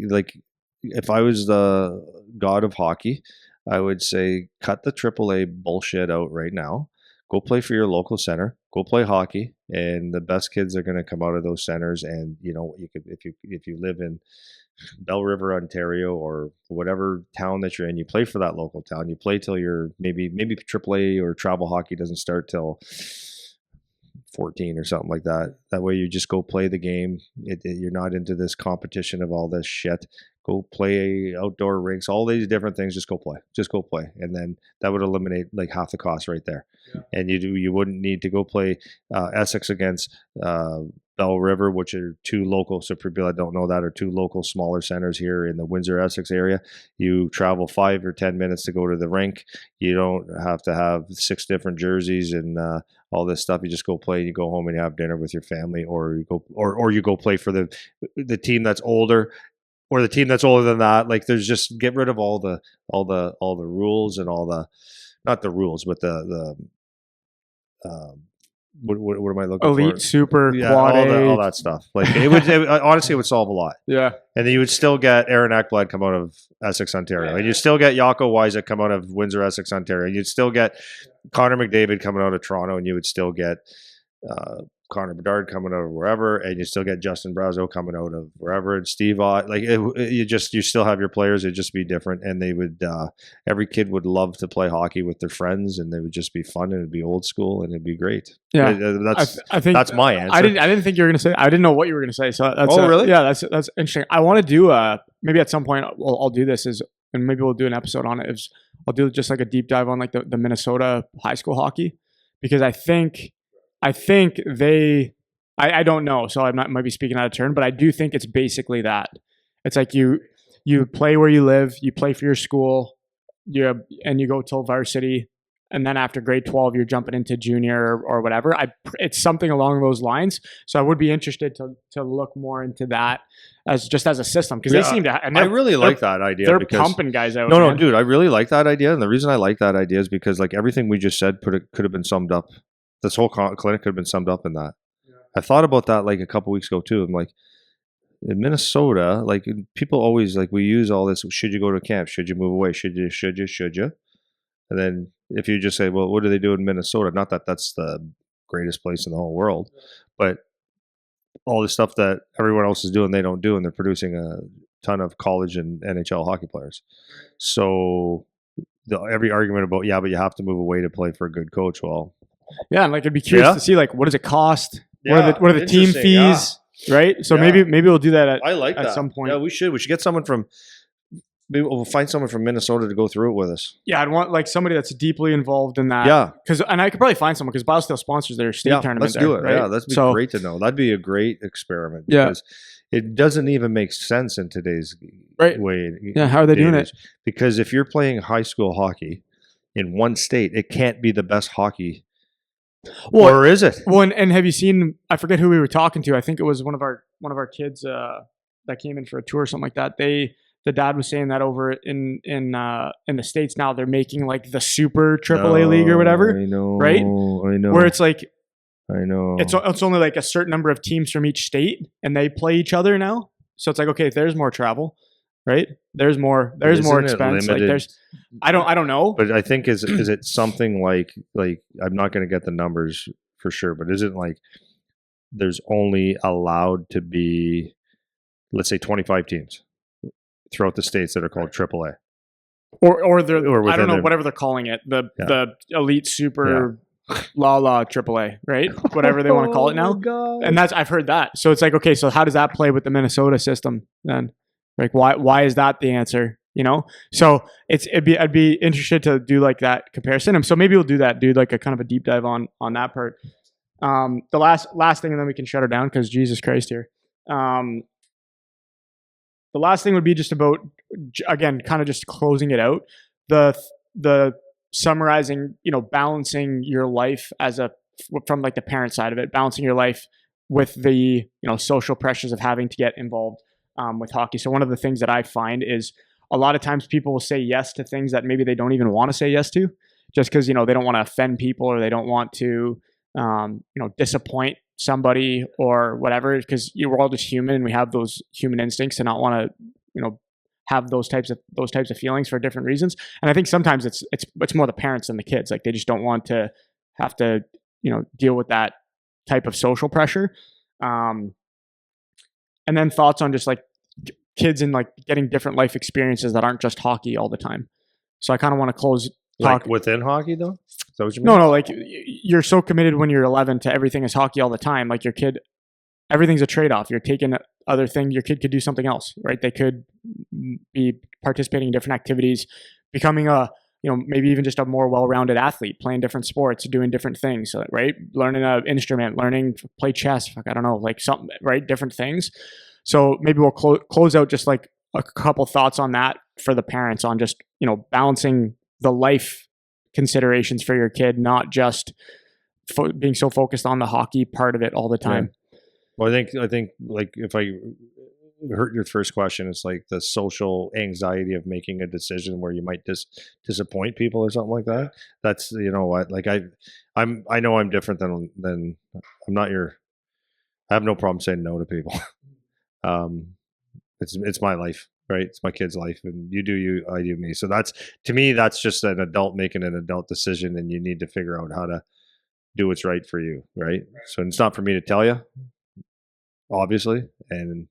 if I was the god of hockey, I would say cut the AAA bullshit out right now. Go play for your local center. Go play hockey, and the best kids are going to come out of those centers. And you know, you could if you live in Bell River, Ontario, or whatever town that you're in, you play for that local town. You play till you're maybe AAA or travel hockey doesn't start till 14 or something like that. That way you just go play the game. You're not into this competition of all this shit. Go play outdoor rinks, all these different things. Just go play. And then that would eliminate like half the cost right there. Yeah. And you wouldn't need to go play Essex against Bell River, which are 2 local, so for people that don't know that, are 2 local smaller centers here in the Windsor, Essex area. You travel 5 or 10 minutes to go to the rink. You don't have to have 6 different jerseys and all this stuff. You just go play, you go home and you have dinner with your family, or you go play for the team that's older, or the team that's older than that. Like, there's just, get rid of all the rules and all the, not the rules, but the what am I looking for?
Elite, super, quad
all that stuff. Like honestly, it would solve a lot.
Yeah.
And then you would still get Aaron Ekblad come out of Essex, Ontario. And you'd still get Jaakko Wyzek come out of Windsor, Essex, Ontario. And you'd still get Connor McDavid coming out of Toronto. And you would still get Connor Bedard coming out of wherever. And you still get Justin Brazeau coming out of wherever. And Steve Ott. Like, you still have your players. It'd just be different. And they would, every kid would love to play hockey with their friends. And they would just be fun. And it'd be old school. And it'd be great.
Yeah.
I think that's my answer.
I didn't think you were going to say, I didn't know what you were going to say. So that's,
really?
Yeah, that's interesting. I want to do, maybe at some point I'll do this and maybe we'll do an episode on it. I'll do just like a deep dive on like the Minnesota high school hockey, because I think they, I don't know, so I might be speaking out of turn, but I do think it's basically that. It's like you play where you live, you play for your school, and you go till varsity, and then after grade 12, you're jumping into junior or whatever. It's something along those lines. So I would be interested to look more into that as a system, because they seem to. And I
really like that idea.
They're pumping guys out.
No, dude, I really like that idea, and the reason I like that idea is because like everything we just said could have been summed up. This whole clinic could have been summed up in that. Yeah. I thought about that like a couple weeks ago too. I'm like, in Minnesota, like people always like, we use all this. Should you go to camp? Should you move away? Should you? And then if you just say, well, what do they do in Minnesota? Not that that's the greatest place in the whole world, but all the stuff that everyone else is doing, they don't do, and they're producing a ton of college and NHL hockey players. So every argument about, yeah, but you have to move away to play for a good coach. Well,
yeah, and like I'd be curious to see like, what does it cost?
Yeah,
what are the team fees? Yeah. Right. So maybe we'll do that at some point.
Yeah, we should get someone from. Maybe we'll find someone from Minnesota to go through it with us.
Yeah, I'd want like somebody that's deeply involved in that.
Yeah,
and I could probably find someone because Biosteel sponsors their state tournament.
Let's do it. Right? Yeah, that'd be great to know. That'd be a great experiment because it doesn't even make sense in today's way.
Yeah, how are they doing it?
Because if you're playing high school hockey in one state, it can't be the best hockey. Well, or is it?
Well, and have you seen? I forget who we were talking to. I think it was one of our kids that came in for a tour or something like that. The dad was saying that over in the States now they're making like the super AAA league or whatever.
I know,
right?
I know.
Where it's like,
I know,
it's only like a certain number of teams from each state, and they play each other now. So it's like, okay, there's more travel, right? There's more expense. Like I don't know.
But I think is it something like I'm not going to get the numbers for sure, but is it like there's only allowed to be, let's say, 25 teams throughout the states that are called AAA.
or the
or
I don't
within
know
their
whatever they're calling it,
yeah.
the elite super la AAA, right? Whatever they want to call it now.
God.
And that's I've heard that. So it's like, okay, so how does that play with the Minnesota system then? Like why is that the answer? You know? So I'd be interested to do like that comparison. And so maybe we'll do that, do like a kind of a deep dive on that part. The last thing, and then we can shut her down because Jesus Christ here. The last thing would be just about, again, kind of just closing it out. The summarizing, balancing your life from like the parent side of it, balancing your life with the social pressures of having to get involved with hockey. So one of the things that I find is a lot of times people will say yes to things that maybe they don't even want to say yes to, just because they don't want to offend people or they don't want to disappoint somebody or whatever, because we're all just human and we have those human instincts to not want to have those types of feelings for different reasons. And I think sometimes it's more the parents than the kids. Like they just don't want to have to deal with that type of social pressure. And then thoughts on just like kids and like getting different life experiences that aren't just hockey all the time. So I kind of want to close
like within hockey though. Is that what you mean?
No, like you're so committed when you're 11 to everything is hockey all the time. Like your kid, everything's a trade-off. You're taking other thing. Your kid could do something else, right? They could be participating in different activities, becoming maybe even just a more well-rounded athlete, playing different sports, doing different things, right? Learning an instrument, learning to play chess. I don't know, like something, right? Different things. So maybe we'll close out just like a couple thoughts on that for the parents on just, balancing the life considerations for your kid, not just being so focused on the hockey part of it all the time.
Yeah. Well, I think like if I heard your first question, it's like the social anxiety of making a decision where you might disappoint people or something like that. That's what, like I know I'm different than I'm not I have no problem saying no to people. It's my life, right? It's my kid's life, and you do you, I do me. So that's, to me, that's just an adult making an adult decision, and you need to figure out how to do what's right for you, right? So it's not for me to tell you, obviously, and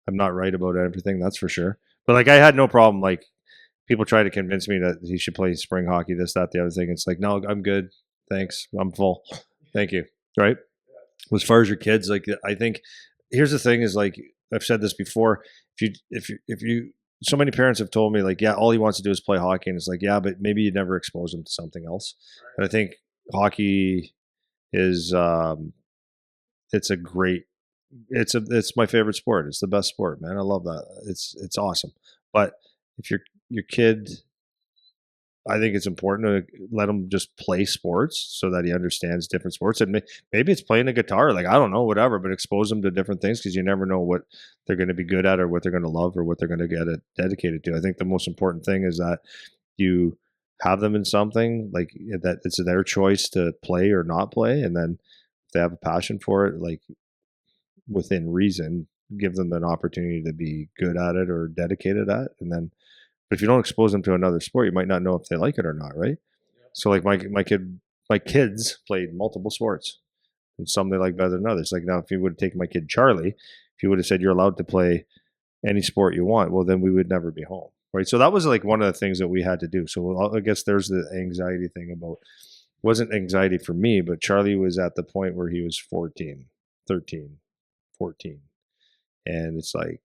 I'm not right about everything, that's for sure. But like I had no problem, like people try to convince me that he should play spring hockey, this, that, the other thing. It's like, no, I'm good, thanks, I'm full, thank you, right? As far as your kids, like I think here's the thing is, like I've said this before, if you so many parents have told me, like, yeah, all he wants to do is play hockey, and it's like, yeah, but maybe you never expose him to something else. And I think hockey is it's my favorite sport. It's the best sport, man. I love that. It's awesome. But if your kid, I think it's important to let him just play sports so that he understands different sports. And maybe it's playing a guitar, like I don't know, whatever, but expose them to different things, because you never know what they're going to be good at or what they're going to love or what they're going to get it dedicated to. I think the most important thing is that you have them in something, like that it's their choice to play or not play. And then if they have a passion for it, like within reason, give them an opportunity to be good at it or dedicated at it. And then, but if you don't expose them to another sport, you might not know if they like it or not, right? So like my kids played multiple sports, and some they like better than others. Like now, if you would have taken my kid Charlie, if you would have said you're allowed to play any sport you want, well, then we would never be home, right? So that was like one of the things that we had to do. So I guess there's the anxiety thing about, wasn't anxiety for me, but Charlie was at the point where he was 14, 13, 14. And it's like,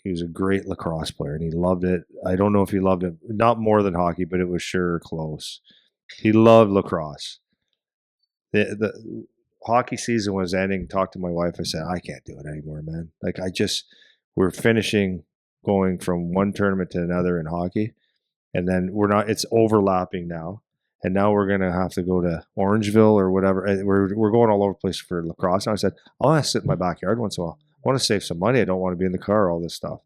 he was a great lacrosse player and he loved it. I don't know if he loved it, not more than hockey, but it was sure close. He loved lacrosse. The hockey season was ending. Talked to my wife. I said, I can't do it anymore, man. Like we're finishing going from one tournament to another in hockey. And then it's overlapping now. And now we're going to have to go to Orangeville or whatever. And we're going all over the place for lacrosse. And I said, I want to sit in my backyard once in a while. I want to save some money. I don't want to be in the car, all this stuff.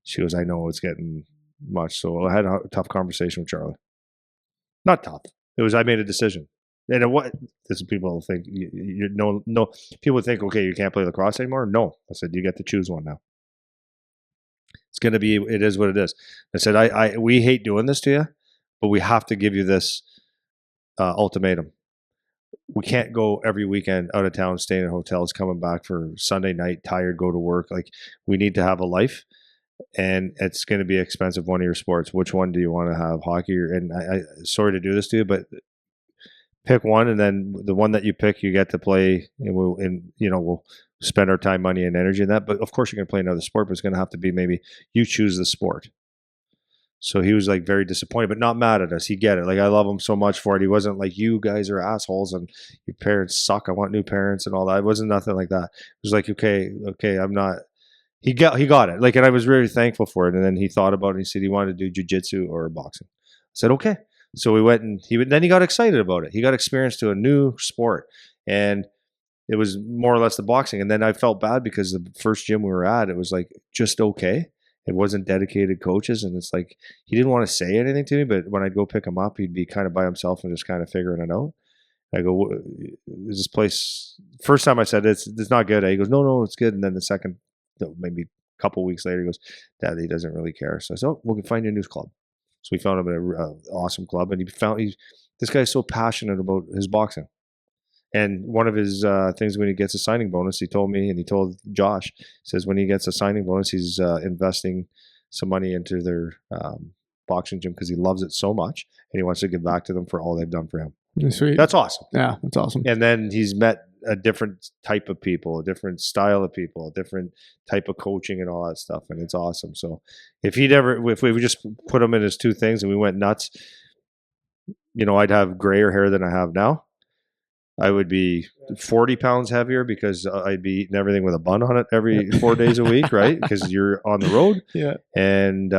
She goes, I know it's getting much. So I had a tough conversation with Charlie. Not tough. I made a decision. And what this people think no people think, okay, you can't play lacrosse anymore. No, I said, you get to choose one now. It's going to be, it is what it is. I said, we hate doing this to you, but we have to give you this ultimatum. We can't go every weekend out of town, staying in hotels, coming back for Sunday night, tired, go to work. Like we need to have a life. and it's going to be expensive. One of your sports. Which one do you want to have? Hockey? And I sorry to do this to you, but pick one, and then the one that you pick, you get to play, and we'll spend our time, money, and energy in that. But of course, you're going to play another sport, but it's going to have to be maybe you choose the sport. So he was like very disappointed, but not mad at us. He get it. Like I love him so much for it. He wasn't like, you guys are assholes and your parents suck. I want new parents and all that. It wasn't nothing like that. It was like, okay, I'm not. He got it. Like, and I was really thankful for it. And then he thought about it. He said he wanted to do jujitsu or boxing. I said okay. So we went, and then he got excited about it. He got experience to a new sport, and it was more or less the boxing. And then I felt bad because the first gym we were at, it was like just okay. It wasn't dedicated coaches, and it's like he didn't want to say anything to me. But when I'd go pick him up, he'd be kind of by himself and just kind of figuring it out. I go, is this place? First time I said it's not good. He goes, no, it's good. And then the second, maybe a couple weeks later, he goes, Dad, he doesn't really care. So I said, oh, we can find you a new club. So we found him an awesome club, and this guy's so passionate about his boxing. And one of his things when he gets a signing bonus, he told me, and he told Josh, he says when he gets a signing bonus, he's investing some money into their boxing gym because he loves it so much, and he wants to give back to them for all they've done for him.
Sweet.
That's awesome.
Yeah, that's awesome.
And then he's met a different type of people, a different style of people, a different type of coaching and all that stuff, and it's awesome. So if we just put him in his two things and we went nuts, I'd have grayer hair than I have now. I would be 40 pounds heavier because I'd be eating everything with a bun on it every 4 days a week, right? Because you're on the road.
Yeah.
And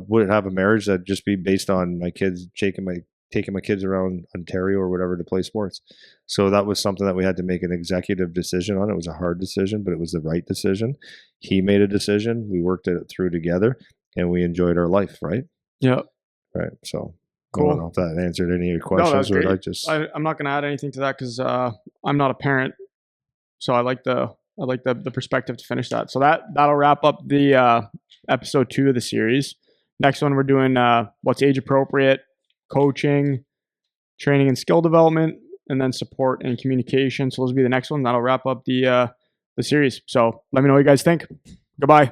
would have a marriage that'd just be based on my kids taking my kids around Ontario or whatever to play sports. So that was something that we had to make an executive decision on. It was a hard decision, but it was the right decision. He made a decision. We worked it through together, and we enjoyed our life, right?
Yeah.
Right. So
cool.
I don't know if that answered any of your questions.
No, I'm not going to add anything to that because I'm not a parent, so I like the perspective to finish that. So that'll wrap up the episode 2 of the series. Next one, we're doing what's age appropriate, coaching, training and skill development, and then support and communication. So those will be the next one. That'll wrap up the series. So let me know what you guys think. Goodbye.